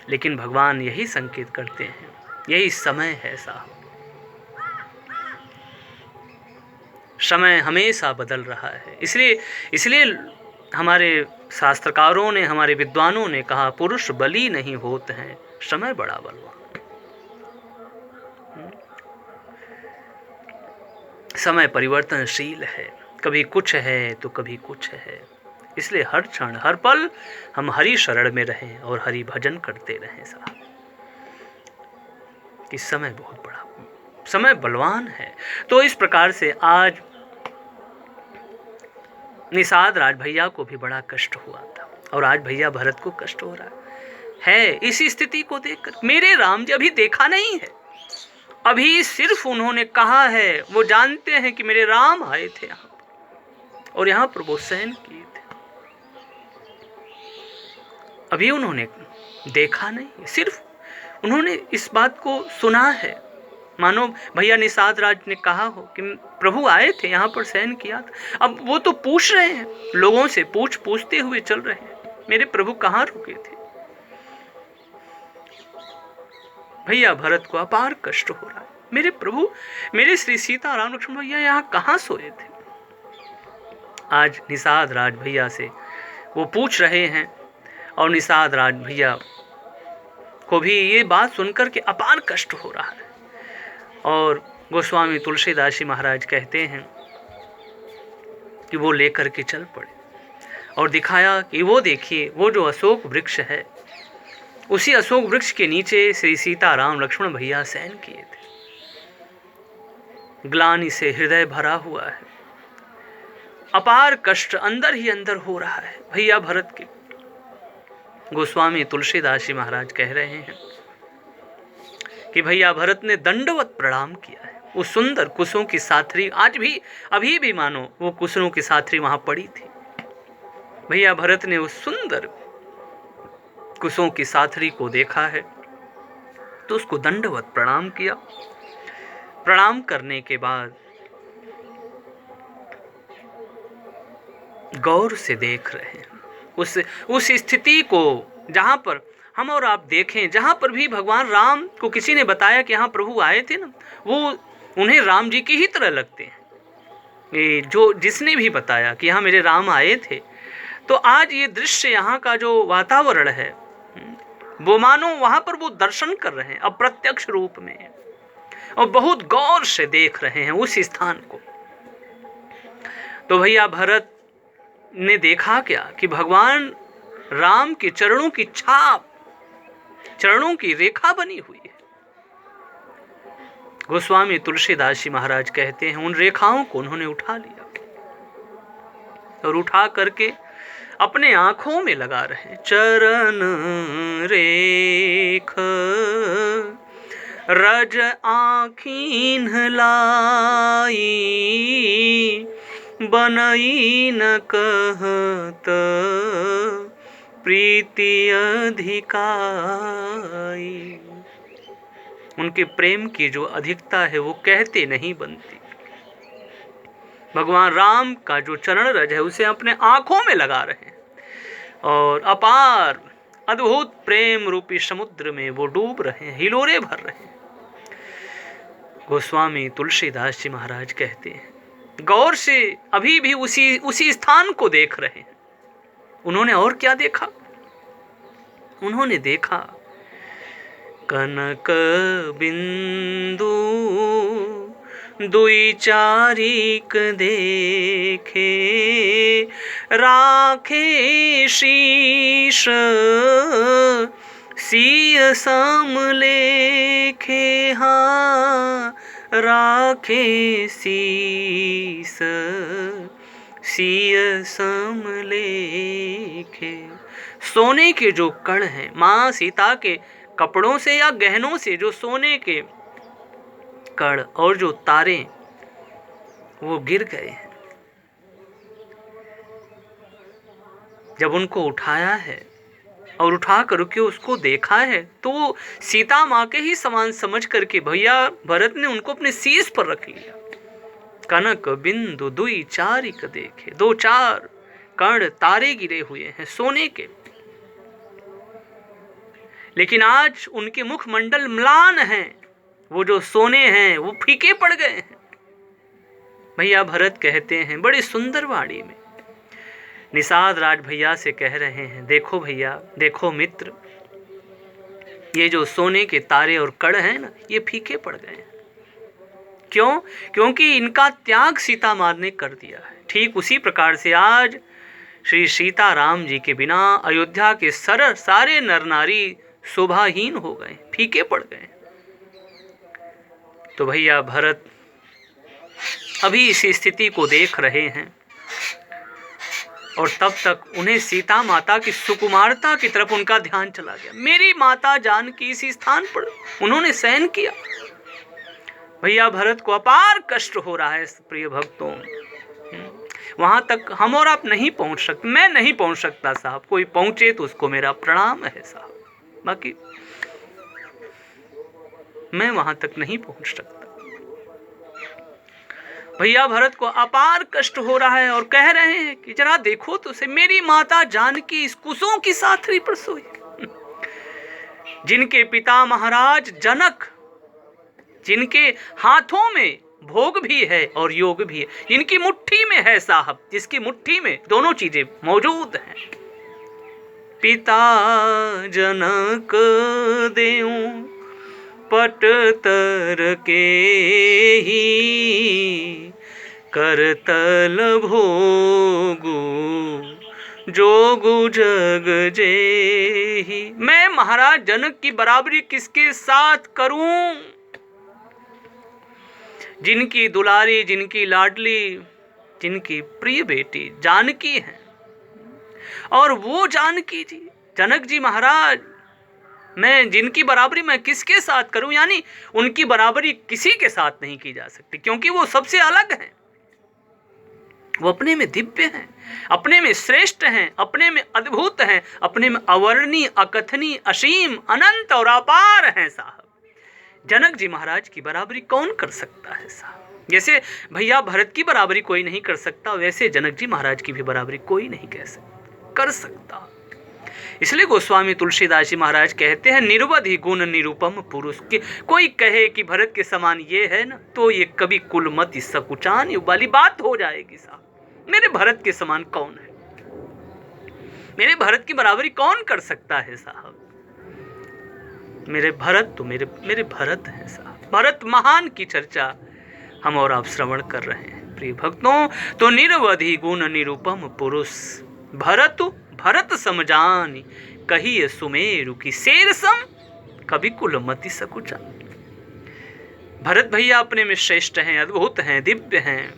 Speaker 1: लेकिन भगवान यही संकेत करते हैं, यही समय है साहब, समय हमेशा बदल रहा है। इसलिए हमारे शास्त्रकारों ने, हमारे विद्वानों ने कहा पुरुष बली नहीं होते हैं, समय बड़ा बलवान। समय परिवर्तनशील है, कभी कुछ है तो कभी कुछ है। इसलिए हर क्षण हर पल हम हरि शरण में रहें और हरि भजन करते रहें साहब। कि समय बहुत बड़ा, समय बलवान है। तो इस प्रकार से आज निषाद राज भैया को भी बड़ा कष्ट हुआ था, और आज भैया भरत को कष्ट हो रहा है। इसी स्थिति को देखकर मेरे राम जी अभी देखा नहीं है, अभी सिर्फ उन्होंने कहा है, वो जानते हैं कि मेरे राम आए थे यहाँ पर और यहाँ पर वो शयन किए थे। अभी उन्होंने देखा नहीं, सिर्फ उन्होंने इस बात को सुना है। मानो भैया निषाद राज ने कहा हो कि प्रभु आए थे यहाँ पर शयन किया था। अब वो तो पूछ रहे हैं, लोगों से पूछते हुए चल रहे हैं, मेरे प्रभु कहाँ रुके थे। भैया भरत को अपार कष्ट हो रहा है, मेरे प्रभु, मेरे श्री सीता राम लक्ष्मण भैया यहाँ कहाँ सोए थे। आज निषाद राज भैया से वो पूछ रहे हैं, और निषाद राज भैया को भी ये बात सुनकर के अपार कष्ट हो रहा है। और गोस्वामी तुलसीदास जी महाराज कहते हैं कि वो लेकर के चल पड़े और दिखाया कि वो देखिए, वो जो अशोक वृक्ष है, उसी अशोक वृक्ष के नीचे श्री सीता राम लक्ष्मण भैया शयन किए थे। ग्लानि से हृदय भरा हुआ है, अपार कष्ट अंदर ही अंदर हो रहा है भैया भरत के। गोस्वामी तुलसीदास जी महाराज कह रहे हैं कि भैया भरत ने दंडवत प्रणाम किया है। वो सुंदर कुशों की साथरी, आज भी अभी भी मानो वो कुशों की साथरी वहां पड़ी थी। भैया भरत ने उस सुंदर कुशों की साथरी को देखा है तो उसको दंडवत प्रणाम किया। प्रणाम करने के बाद गौर से देख रहे हैं उस स्थिति को, जहां पर हम और आप देखें, जहां पर भी भगवान राम को किसी ने बताया कि यहाँ प्रभु आए थे ना, वो उन्हें राम जी की ही तरह लगते हैं। जो जिसने भी बताया कि यहाँ मेरे राम आए थे, तो आज ये दृश्य, यहाँ का जो वातावरण है, वो मानो वहां पर वो दर्शन कर रहे हैं अप्रत्यक्ष रूप में, और बहुत गौर से देख रहे हैं उस स्थान को। तो भैया भरत ने देखा क्या कि भगवान राम के चरणों की छाप, चरणों की रेखा बनी हुई है। गोस्वामी तुलसीदास जी महाराज कहते हैं उन रेखाओं को उन्होंने उठा लिया और उठा करके अपने आंखों में लगा रहे। चरण रेख रज आँखीन लाई, बनई न कहत प्रीति अधिकाई। उनके प्रेम की जो अधिकता है वो कहते नहीं बनती। भगवान राम का जो चरण रज है उसे अपने आंखों में लगा रहे हैं और अपार अद्भुत प्रेम रूपी समुद्र में वो डूब रहे हैं, हिलोरे भर रहे हैं। गोस्वामी तुलसीदास जी महाराज कहते हैं गौर से अभी भी उसी स्थान को देख रहे हैं। उन्होंने और क्या देखा? उन्होंने देखा कनक बिंदु दुई चारिक देखे, राखे शीश सिय सम लेखे। हाँ राखे सीस सिय सम लेखे। सोने के जो कण हैं, माँ सीता के कपड़ों से या गहनों से जो सोने के कण और जो तारे वो गिर गए हैं, जब उनको उठाया है और उठा करके उसको देखा है तो सीता माँ के ही समान समझ करके भैया भरत ने उनको अपने शीश पर रख लिया। कनक बिंदु दुई चारिक देखे, 2-4 कण तारे गिरे हुए हैं सोने के, लेकिन आज उनके मुखमंडल म्लान हैं, वो जो सोने हैं वो फीके पड़ गए हैं। भैया भरत कहते हैं बड़ी सुंदर वाणी में, निषाद राज भैया से कह रहे हैं, देखो भैया, देखो मित्र, ये जो सोने के तारे और कण हैं ना, ये फीके पड़ गए हैं। क्यों? क्योंकि इनका त्याग सीता माँ ने कर दिया है। ठीक उसी प्रकार से आज श्री सीताराम जी के बिना अयोध्या के सारे नर नारी शोभाहीन हो गए, फीके पड़ गए। तो भैया भरत अभी इस स्थिति को देख रहे हैं और तब तक उन्हें सीता माता की सुकुमारता की तरफ उनका ध्यान चला गया। मेरी माता जानकी इसी स्थान पर उन्होंने शयन किया। भैया भरत को अपार कष्ट हो रहा है प्रिय भक्तों, वहां तक हम और आप नहीं पहुंच सकते, मैं नहीं पहुंच सकता साहब, कोई पहुंचे तो उसको मेरा प्रणाम है साहब, बाकी मैं वहां तक नहीं पहुंच सकता। भैया भरत को अपार कष्ट हो रहा है और कह रहे हैं कि जरा देखो तो से, मेरी माता जानकी इस कुसों की साथरी पर सोई, जिनके पिता महाराज जनक, जिनके हाथों में भोग भी है और योग भी है, जिनकी मुट्ठी में है साहब, जिसकी मुट्ठी में दोनों चीजें मौजूद हैं। पिता जनक देऊं पट तर के ही, करतल भोगु जोगु जग जेहि। मैं महाराज जनक की बराबरी किसके साथ करूं? जिनकी दुलारी, जिनकी लाडली, जिनकी प्रिय बेटी जानकी है, और वो जानकी जी, जनक जी महाराज, मैं जिनकी बराबरी मैं किसके साथ करूं? यानी उनकी बराबरी किसी के साथ नहीं की जा सकती, क्योंकि वो सबसे अलग हैं, वो अपने में दिव्य हैं, अपने में श्रेष्ठ हैं, अपने में अद्भुत हैं, अपने में अवर्णीय, अकथनीय, असीम, अनंत और अपार हैं साहब। जनक जी महाराज की बराबरी कौन कर सकता है साहब? जैसे भैया भरत की बराबरी कोई नहीं कर सकता, वैसे जनक जी महाराज की भी बराबरी कोई नहीं कर सकता। इसलिए गोस्वामी तुलसीदास जी महाराज कहते हैं, निर्वधि गुण निरूपम पुरुष के। कोई कहे कि भरत के समान ये है ना, तो ये कभी कुलमति सकुचान वाली बात हो जाएगी साहब। मेरे भरत के समान कौन है? मेरे भरत की बराबरी कौन कर सकता है साहब? मेरे भरत तो मेरे भरत हैं साहब। भरत महान की चर्चा हम और आप श्रवण कर रहे हैं प्रिय भक्तों। तो निर्वधि गुण निरूपम पुरुष भरत समझानी, कहिए सुमेरु की शेर सम, कभी कुलमति सकुचा। भरत भैया अपने में श्रेष्ठ हैं, अद्भुत हैं, दिव्य हैं।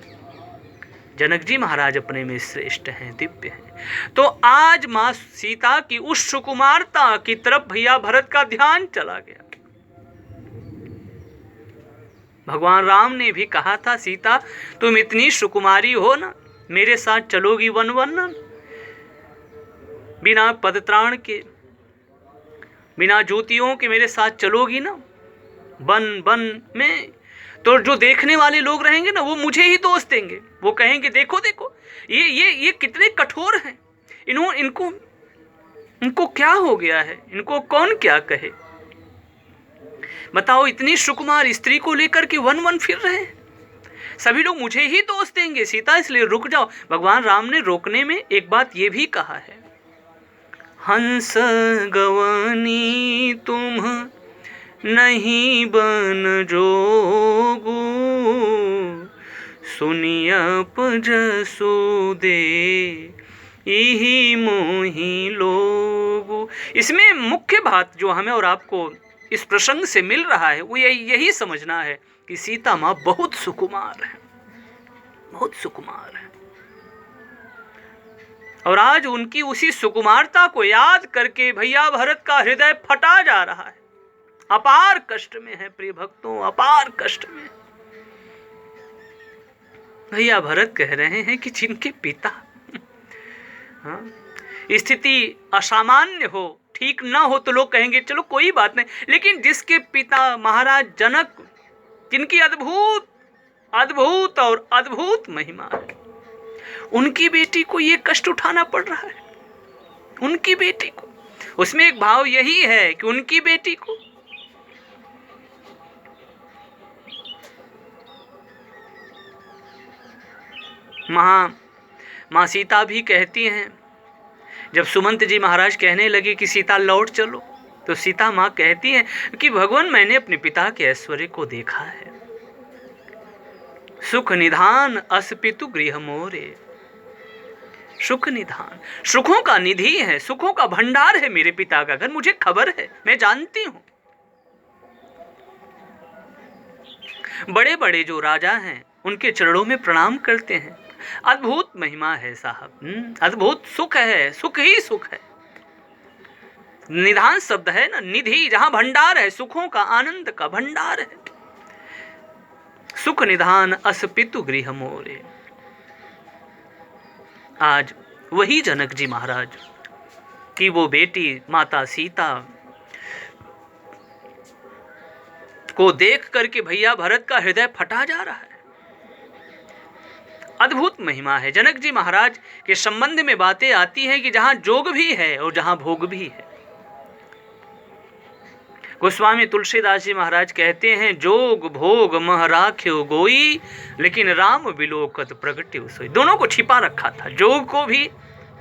Speaker 1: जनक जी महाराज अपने में श्रेष्ठ हैं, दिव्य हैं। तो आज मां सीता की उस सुकुमारता की तरफ भैया भरत का ध्यान चला गया। भगवान राम ने भी कहा था, सीता तुम इतनी सुकुमारी हो ना, मेरे साथ चलोगी वन वन, बिना पदत्राण के, बिना जूतियों के मेरे साथ चलोगी ना वन में, तो जो देखने वाले लोग रहेंगे ना, वो मुझे ही दोष देंगे। वो कहेंगे देखो देखो ये कितने कठोर हैं, इनको क्या हो गया है, इनको कौन क्या कहे। बताओ, इतनी सुकुमार स्त्री को लेकर के वन फिर रहे हैं, सभी लोग मुझे ही दोष देंगे। सीता इसलिए रुक जाओ। भगवान राम ने रोकने में एक बात ये भी कहा है, हंस गवनी तुम नहीं बन जोगु, सुनियप जसु दे इही मोही लोगु। इसमें मुख्य बात जो हमें और आपको इस प्रसंग से मिल रहा है वो यही समझना है कि सीता माँ बहुत सुकुमार है, बहुत सुकुमार है। और आज उनकी उसी सुकुमारता को याद करके भैया भरत का हृदय फटा जा रहा है, अपार कष्ट में है प्रिय भक्तों, अपार कष्ट में। भैया भरत कह रहे हैं कि जिनके पिता स्थिति असामान्य हो, ठीक ना हो तो लोग कहेंगे चलो कोई बात नहीं, लेकिन जिसके पिता महाराज जनक, जिनकी अद्भुत अद्भुत और अद्भुत महिमा है, उनकी बेटी को ये कष्ट उठाना पड़ रहा है, उनकी बेटी को। उसमें एक भाव यही है कि उनकी बेटी को माँ सीता भी कहती हैं, जब सुमंत जी महाराज कहने लगे कि सीता लौट चलो, तो सीता माँ कहती हैं कि भगवान मैंने अपने पिता के ऐश्वर्य को देखा है, सुख निधान अस्पितु गृह मोरे। सुख निधान, सुखों का निधि है, सुखों का भंडार है मेरे पिता का घर, मुझे खबर है, मैं जानती हूं। बड़े बड़े जो राजा हैं उनके चरणों में प्रणाम करते हैं। अद्भुत महिमा है साहब, अद्भुत सुख है, सुख ही सुख है। निधान शब्द है ना, निधि, जहां भंडार है, सुखों का, आनंद का भंडार है। सुख निधान अस्पितु गृह मोरे। आज वही जनक जी महाराज की वो बेटी माता सीता को देख करके भैया भरत का हृदय फटा जा रहा है। अद्भुत महिमा है। जनक जी महाराज के संबंध में बातें आती हैं कि जहां जोग भी है और जहां भोग भी है। गोस्वामी तुलसीदास जी महाराज कहते हैं, जोग भोग मह राख्यो गोई, लेकिन राम बिलोकत प्रगट्यो सोई। दोनों को छिपा रखा था, जोग को भी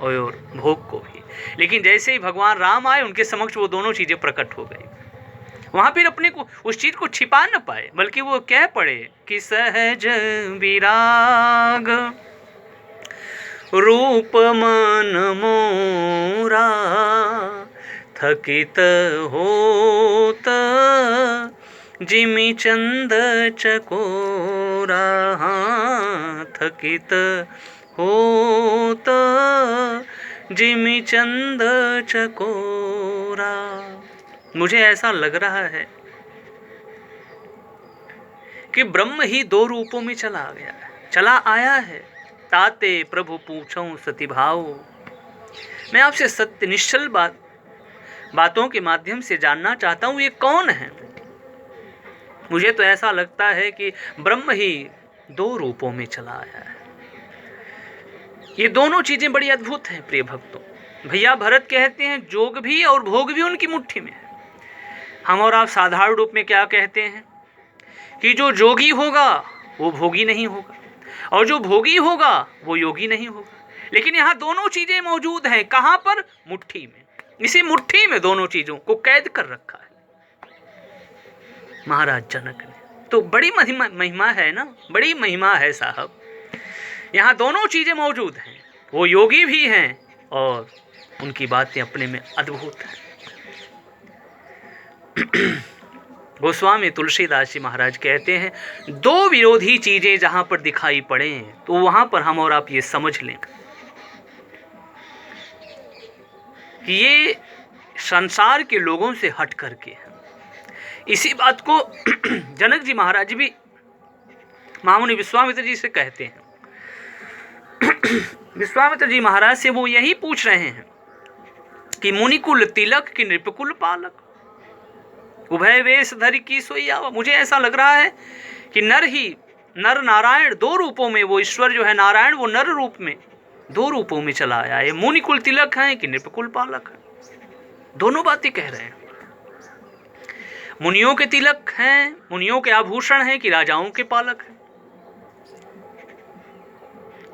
Speaker 1: और भोग को भी, लेकिन जैसे ही भगवान राम आए उनके समक्ष वो दोनों चीजें प्रकट हो गई। वहां फिर अपने को उस चीज को छिपा न पाए, बल्कि वो कह पड़े कि सहज विराग रूप मन मोरा, थकित होत जिमि चंद चकोरा। थकित होत जिमि चंद चकोरा। मुझे ऐसा लग रहा है कि ब्रह्म ही दो रूपों में चला गया है, चला आया है। ताते प्रभु पूछऊं सती भाव। मैं आपसे सत्य निश्चल बातों के माध्यम से जानना चाहता हूं, ये कौन है? मुझे तो ऐसा लगता है कि ब्रह्म ही दो रूपों में चला आया है। ये दोनों चीजें बड़ी अद्भुत हैं प्रिय भक्तों। भैया भरत कहते हैं जोग भी और भोग भी उनकी मुट्ठी में है। हम और आप साधारण रूप में क्या कहते हैं कि जो जोगी होगा वो भोगी नहीं होगा, और जो भोगी होगा वो योगी नहीं होगा। लेकिन यहाँ दोनों चीजें मौजूद हैं। कहाँ पर? मुट्ठी में। इसी मुट्ठी में दोनों चीजों को कैद कर रखा है महाराज जनक ने। तो बड़ी महिमा है ना, बड़ी महिमा है साहब। यहाँ दोनों चीजें मौजूद हैं, वो योगी भी हैं और उनकी बातें अपने में अद्भुत हैं। गोस्वामी तुलसीदास जी महाराज कहते हैं, दो विरोधी चीजें जहां पर दिखाई पड़े तो वहां पर हम और आप ये समझ लें कि ये संसार के लोगों से हट करके हैं। इसी बात को जनक जी महाराज भी महामुनि विश्वामित्र जी से कहते हैं। विश्वामित्र जी महाराज से वो यही पूछ रहे हैं कि मुनिकुल तिलक कि नृपकुल पालक, उभय वेश धरि की सोई आवा। मुझे ऐसा लग रहा है कि नर नारायण दो रूपों में, वो ईश्वर जो है नारायण, वो नर रूप में दो रूपों में चला आया है। मुनिकुल तिलक है कि नृपकुल पालक है, दोनों बातें कह रहे हैं। मुनियों के तिलक हैं, मुनियों के आभूषण हैं कि राजाओं के पालक हैं।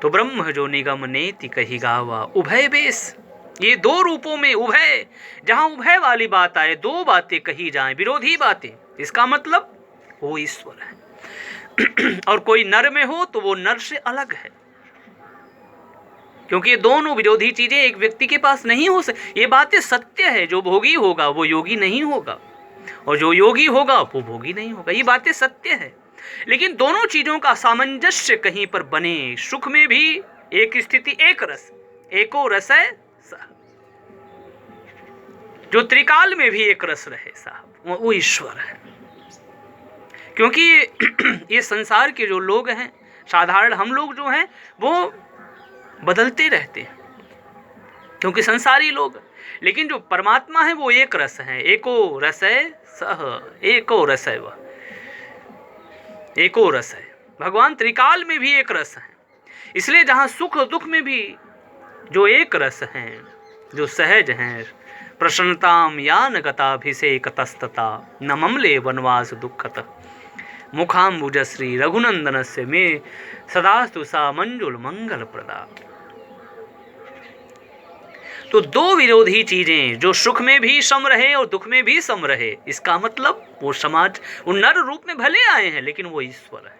Speaker 1: तो ब्रह्म जो निगम नेति कही गावा, उभय वेश, ये दो रूपों में उभय, जहां उभय वाली बात आए, दो बातें कही जाएं, विरोधी बातें, इसका मतलब वो ईश्वर है। और कोई नर में हो तो वो नर से अलग है, क्योंकि ये दोनों विरोधी चीजें एक व्यक्ति के पास नहीं हो सकती। ये बातें सत्य है, जो भोगी होगा वो योगी नहीं होगा, और जो योगी होगा वो भोगी नहीं होगा। ये बातें सत्य है, लेकिन दोनों चीजों का सामंजस्य कहीं पर बने। सुख में भी एक स्थिति, एक रस, एको रस है साहब, जो त्रिकाल में भी एक रस रहे साहब, वो ईश्वर है। क्योंकि ये संसार के जो लोग हैं, साधारण हम लोग जो हैं, वो बदलते रहते हैं क्योंकि संसारी लोग, लेकिन जो परमात्मा है वो एक रस है। एको रस है सह, एको रस है, वह एको रस है। भगवान त्रिकाल में भी एक रस है। इसलिए जहाँ सुख दुख में भी जो एक रस हैं, जो सहज हैं, प्रसन्नताम यान गताभिषेकतस्तता न ममले वनवास दुःखत मुखाम्बुजश्री रघुनंदनस्य मे सदास्तु सा मंजुल मंगल प्रदा। तो दो विरोधी चीजें, जो सुख में भी सम रहे और दुख में भी सम रहे, इसका मतलब वो समाज, वो नर रूप में भले आए हैं लेकिन वो ईश्वर है।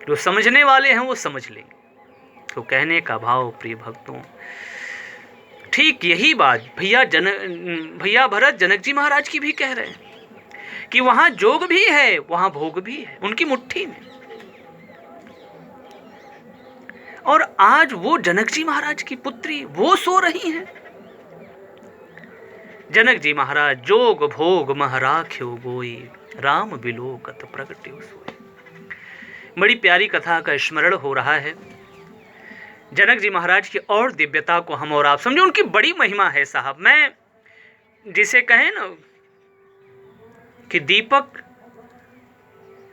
Speaker 1: जो समझने वाले हैं वो समझ लेंगे। तो कहने का भाव प्रिय भक्तों, ठीक यही बात भैया भरत जनक जी महाराज की भी कह रहे हैं कि वहां जोग भी है, वहां भोग भी है, उनकी मुट्ठी में। और आज वो जनक जी महाराज की पुत्री वो सो रही हैं। जनक जी महाराज जोग भोग महराख्यो गोई राम बिलोकत प्रगट्यो सोई। बड़ी प्यारी कथा का स्मरण हो रहा है। जनक जी महाराज की और दिव्यता को हम और आप समझो, उनकी बड़ी महिमा है साहब। मैं जिसे कहें ना कि दीपक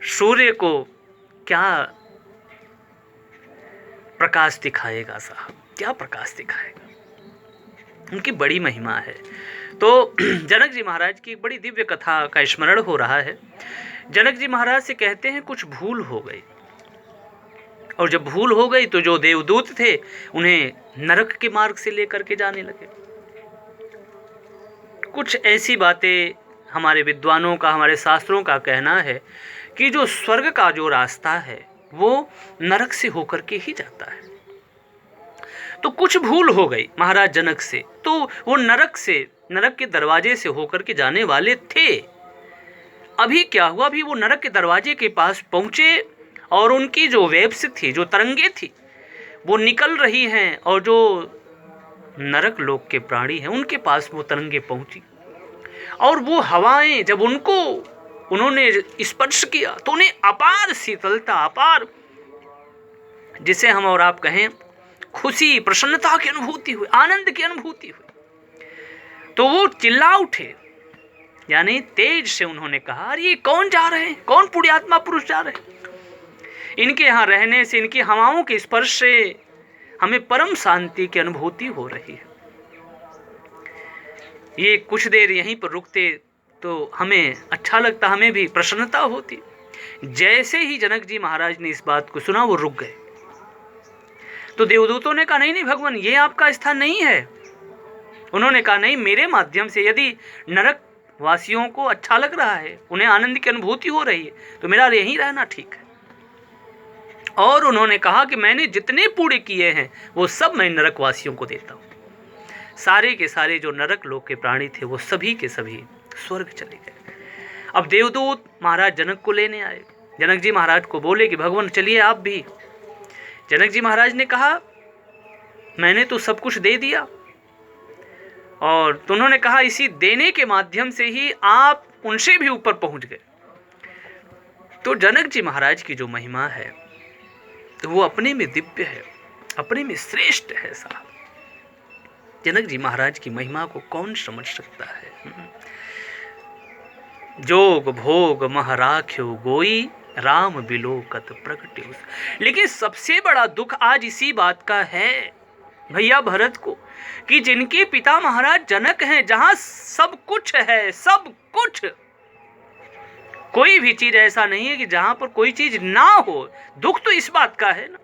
Speaker 1: सूर्य को क्या प्रकाश दिखाएगा साहब, क्या प्रकाश दिखाएगा, उनकी बड़ी महिमा है। तो जनक जी महाराज की बड़ी दिव्य कथा का स्मरण हो रहा है। जनक जी महाराज से कहते हैं कुछ भूल हो गई, और जब भूल हो गई तो जो देवदूत थे उन्हें नरक के मार्ग से लेकर के जाने लगे। कुछ ऐसी बातें हमारे विद्वानों का, हमारे शास्त्रों का कहना है कि जो स्वर्ग का जो रास्ता है वो नरक से होकर के ही जाता है। तो कुछ भूल हो गई महाराज जनक से, तो वो नरक के दरवाजे से होकर के जाने वाले थे। अभी क्या हुआ, अभी वो नरक के दरवाजे के पास पहुंचे और उनकी जो वेव्स थी, जो तरंगे थी, वो निकल रही हैं, और जो नरक लोक के प्राणी हैं उनके पास वो तरंगे पहुंची। और वो हवाएं जब उन्होंने स्पर्श किया तो उन्हें अपार शीतलता, अपार जिसे हम और आप कहें खुशी, प्रसन्नता की अनुभूति हुई, आनंद की अनुभूति हुई। तो वो चिल्ला उठे, यानी तेज से उन्होंने कहा, अरे ये कौन जा रहे हैं, कौन पुण्यात्मा पुरुष जा रहे हैं? इनके यहाँ रहने से, इनकी हवाओं के स्पर्श से हमें परम शांति की अनुभूति हो रही है। ये कुछ देर यहीं पर रुकते तो हमें अच्छा लगता, हमें भी प्रसन्नता होती। जैसे ही जनक जी महाराज ने इस बात को सुना वो रुक गए। तो देवदूतों ने कहा, नहीं नहीं भगवान, ये आपका स्थान नहीं है। उन्होंने कहा, नहीं, मेरे माध्यम से यदि नरक वासियों को अच्छा लग रहा है, उन्हें आनंद की अनुभूति हो रही है, तो मेरा यहीं रहना ठीक है। और उन्होंने कहा कि मैंने जितने पुण्य किए हैं वो सब मैं नरक वासियों को देता हूँ। सारे के सारे जो नरक लोक के प्राणी थे वो सभी के सभी स्वर्ग चले गए। अब देवदूत महाराज जनक को लेने आए। जनक जी महाराज को बोले कि भगवान चलिए आप भी। जनक जी महाराज ने कहा, मैंने तो सब कुछ दे दिया। और तो उन्होंने कहा, इसी देने के माध्यम से ही आप उनसे भी ऊपर पहुंच गए। तो जनक जी महाराज की जो महिमा है तो वो अपने में दिव्य है, अपने में श्रेष्ठ है साहब। जनक जी महाराज की महिमा को कौन समझ सकता है? जोग भोग महराख्यो गोई राम बिलोकत प्रगट्यो। लेकिन सबसे बड़ा दुख आज इसी बात का है भैया भरत को कि जिनके पिता महाराज जनक हैं, जहां सब कुछ है, सब कुछ, कोई भी चीज ऐसा नहीं है कि जहां पर कोई चीज ना हो। दुख तो इस बात का है ना,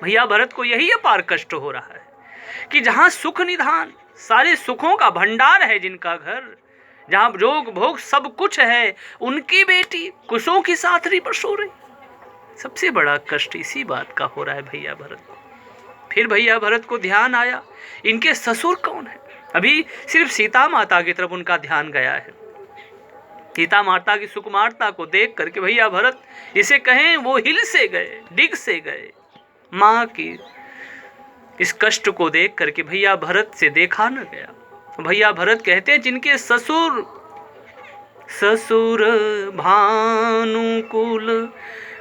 Speaker 1: भैया भरत को यही अपार कष्ट हो रहा है कि जहां सुख निधान, सारे सुखों का भंडार है जिनका घर, जहां जोग भोग सब कुछ है, उनकी बेटी कुशों की साथरी पर सो रही। सबसे बड़ा कष्ट इसी बात का हो रहा है भैया भरत को। फिर भैया भरत को ध्यान आया, इनके ससुर कौन है? अभी सिर्फ सीता माता की तरफ उनका ध्यान गया है। सीता माता की सुकुमारता को देख करके भैया भरत इसे कहें वो हिल से गए, डिग से गए। माँ की इस कष्ट को देख करके भैया भरत से देखा न गया। भैया भरत कहते हैं जिनके ससुर भानुकुल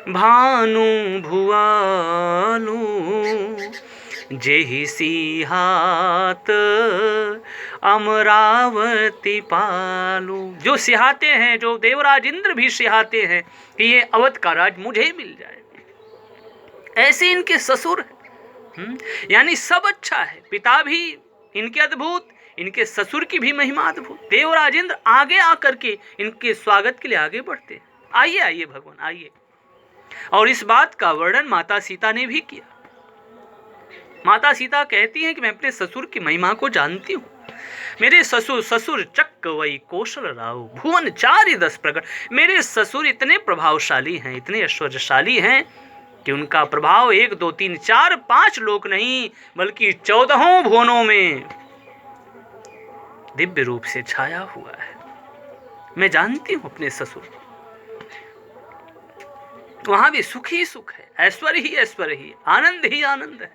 Speaker 1: भानु भुआलू जेहि सिहात अमरावती पालू। जो सिहाते हैं, जो देवराज इंद्र भी सिहाते हैं कि ये अवध का राज मुझे मिल जाए, ऐसे इनके ससुर हैं। यानी सब अच्छा है, पिता भी इनके अद्भुत, इनके ससुर की भी महिमा अद्भुत। देवराज इंद्र आगे आकर के इनके स्वागत के लिए आगे बढ़ते हैं। आइए आइए भगवान आइए। और इस बात का वर्णन माता सीता ने भी किया। माता सीता कहती हैं कि मैं अपने ससुर की महिमा को जानती हूँ। मेरे ससुर चक्र वही कौशल राव भुवन 4-10 प्रकट। मेरे ससुर इतने प्रभावशाली हैं, इतने ऐश्वर्यशाली हैं कि उनका प्रभाव 1 2 3 4 5 लोक नहीं बल्कि 14 भुवनों में दिव्य रूप से छाया हुआ है। मैं जानती हूं अपने ससुर, वहां भी सुख ही सुख है, ऐश्वर्य ही ऐश्वर्य ही, आनंद ही आनंद है।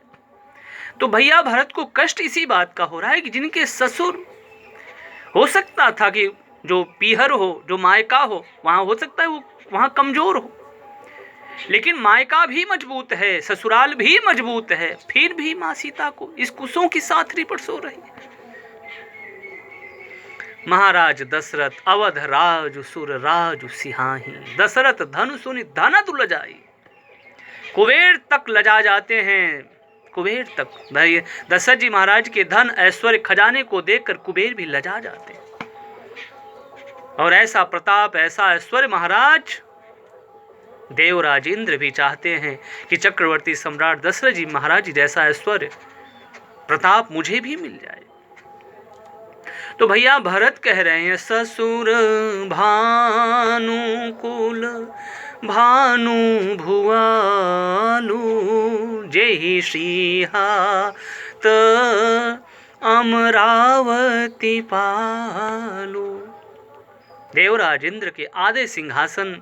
Speaker 1: तो भैया भरत को कष्ट इसी बात का हो रहा है कि जिनके ससुर, हो सकता था कि जो पीहर हो, जो मायका हो, वहां हो सकता है वो वहां कमजोर हो, लेकिन मायका भी मजबूत है, ससुराल भी मजबूत है, फिर भी मां सीता को इस कुशों की साथरी पर सो रही है। महाराज दशरथ अवध राज सुर राज सिहाही, दशरथ धनु सुनि धनत लजाई। कुबेर तक लजा जाते हैं, कुबेर तक। भाई दशरथ जी महाराज के धन ऐश्वर्य खजाने को देखकर कुबेर भी लजा जाते हैं। और ऐसा प्रताप, ऐसा ऐश्वर्य महाराज देवराज इंद्र भी चाहते हैं कि चक्रवर्ती सम्राट दशरथ जी महाराज जी जैसा ऐश्वर्य प्रताप मुझे भी मिल जाए। तो भैया भरत कह रहे हैं ससुर भानुकुल भानु भुआलू जेहि सिहात अमरावती पालू। देवराज इंद्र के आधे सिंहासन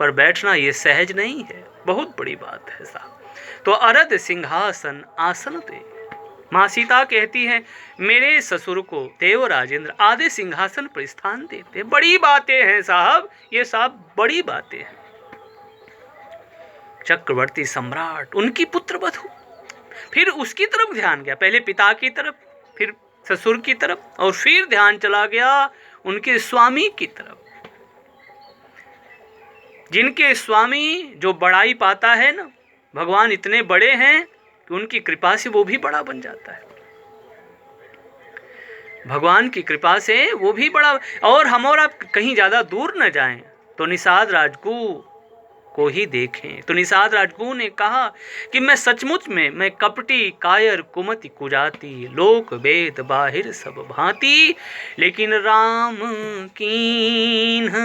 Speaker 1: पर बैठना ये सहज नहीं है, बहुत बड़ी बात है साहब। तो अरध सिंहासन आसन दे। माँ सीता कहती हैं मेरे ससुर को देवराज इंद्र आधे सिंहासन पर स्थान देते। बड़ी बातें हैं साहब, ये सब बड़ी बातें हैं। चक्रवर्ती सम्राट, उनकी पुत्रवधू, फिर उसकी तरफ ध्यान गया, पहले पिता की तरफ, फिर ससुर की तरफ, और फिर ध्यान चला गया उनके स्वामी की तरफ। जिनके स्वामी जो बड़ाई पाता है ना, भगवान इतने बड़े हैं कि उनकी कृपा से वो भी बड़ा बन जाता है। भगवान की कृपा से वो भी बड़ा। और हम और आप कहीं ज्यादा दूर न जाएं तो निषाद राजगुरु को ही देखें। तो निषाद राजगुरु ने कहा कि मैं सचमुच में मैं कपटी कायर कुमति कुजाती, लोक वेद बाहिर सब भांति, लेकिन राम कीन्ह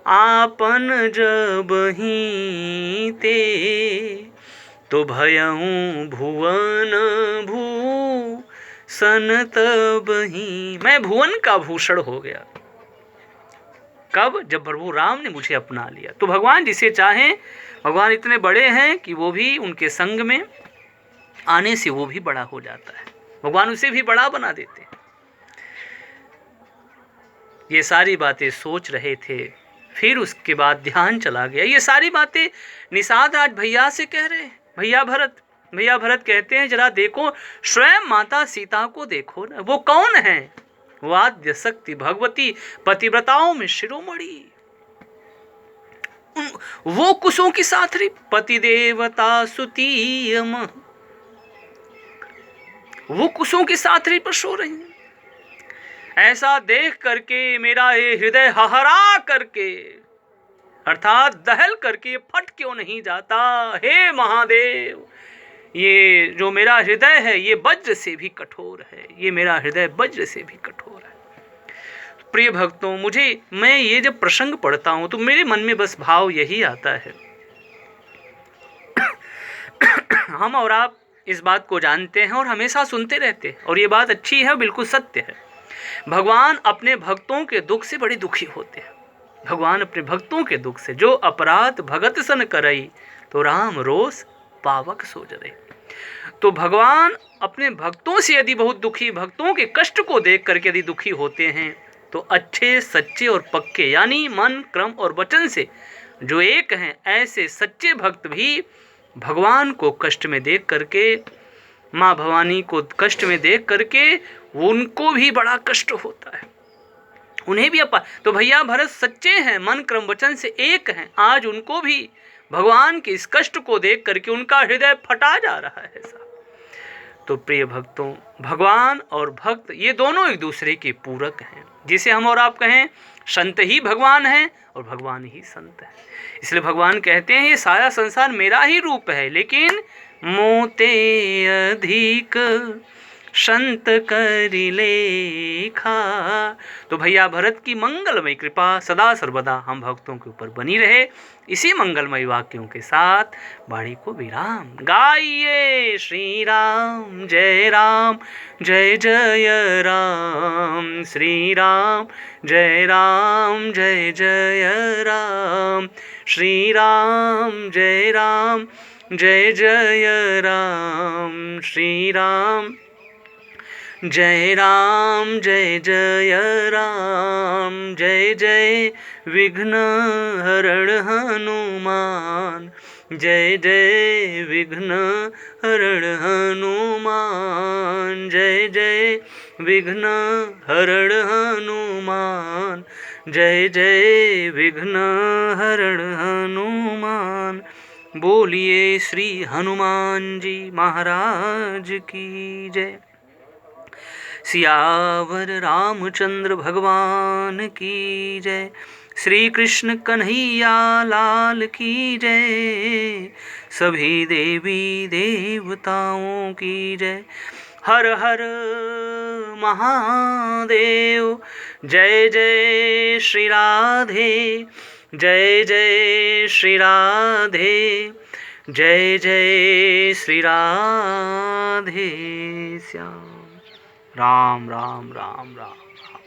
Speaker 1: आपन जब ही ते, तो भयऊं भुवन भूषण तब ही। मैं भुवन का भूषण हो गया। कब? जब प्रभु राम ने मुझे अपना लिया। तो भगवान जिसे चाहें, भगवान इतने बड़े हैं कि वो भी उनके संग में आने से वो भी बड़ा हो जाता है, भगवान उसे भी बड़ा बना देते हैं। ये सारी बातें सोच रहे थे, फिर उसके बाद ध्यान चला गया। ये सारी बातें निषाद राज भैया से कह रहे हैं। भैया भरत कहते हैं जरा देखो, स्वयं माता सीता को देखो ना, वो कौन है? वो आद्य शक्ति भगवती, पतिव्रताओं में शिरोमणि, वो कुशों की साथरी, पति देवता सुतीयम, वो कुशों की साथरी पर सो रही हैं। ऐसा देख करके मेरा ये हृदय हहरा करके, अर्थात दहल करके फट क्यों नहीं जाता? हे महादेव, ये जो मेरा हृदय है ये वज्र से भी कठोर है, ये मेरा हृदय वज्र से भी कठोर है। प्रिय भक्तों, मैं ये जब प्रसंग पढ़ता हूं तो मेरे मन में बस भाव यही आता है। हम और आप इस बात को जानते हैं और हमेशा सुनते रहते हैं, और ये बात अच्छी है, बिल्कुल सत्य है भगवान अपने भक्तों के दुख से बड़े दुखी होते हैं। भगवान अपने भक्तों के दुख से, जो अपराध भगत सन करई तो राम रोष पावक सो जरई। तो भगवान अपने भक्तों से यदि बहुत दुखी, भक्तों के कष्ट को देख करके यदि दुखी होते हैं, तो अच्छे सच्चे और पक्के यानी मन क्रम और वचन से जो एक हैं, ऐसे सच्चे भक्त भी भगवान को कष्ट में देख करके, माँ भवानी को कष्ट में देख करके उनको भी बड़ा कष्ट होता है, उन्हें भी तो भैया भरत सच्चे हैं, मन क्रम वचन से एक हैं, आज उनको भी भगवान के इस कष्ट को देख करके उनका हृदय फटा जा रहा है ऐसा। तो प्रिय भक्तों, भगवान और भक्त ये दोनों एक दूसरे के पूरक हैं। जिसे हम और आप कहें संत ही भगवान हैं और भगवान ही संत है। इसलिए भगवान कहते हैं ये सारा संसार मेरा ही रूप है, लेकिन मोते अधिक संत करि लेखा। तो भैया भरत की मंगलमय कृपा सदा सर्वदा हम भक्तों के ऊपर बनी रहे। इसी मंगलमय वाक्यों के साथ वाणी को विराम। गाइए श्री राम जय राम जय जय राम, श्री राम जय जय राम, श्री राम जय जय राम, श्री राम जय जय राम, जय जय विघ्न हरण हनुमान, जय जय विघ्न हरण हनुमान, जय जय विघ्न हरण हनुमान, जय जय विघ्न हरण हनुमान। बोलिए श्री हनुमान जी महाराज की जय। सियावर रामचंद्र भगवान की जय। श्री कृष्ण कन्हैया लाल की जय। सभी देवी देवताओं की जय। हर हर महादेव। जय जय श्री राधे, जय जय श्री राधे, जय जय श्री राधे श्याम। राम राम राम राम राम।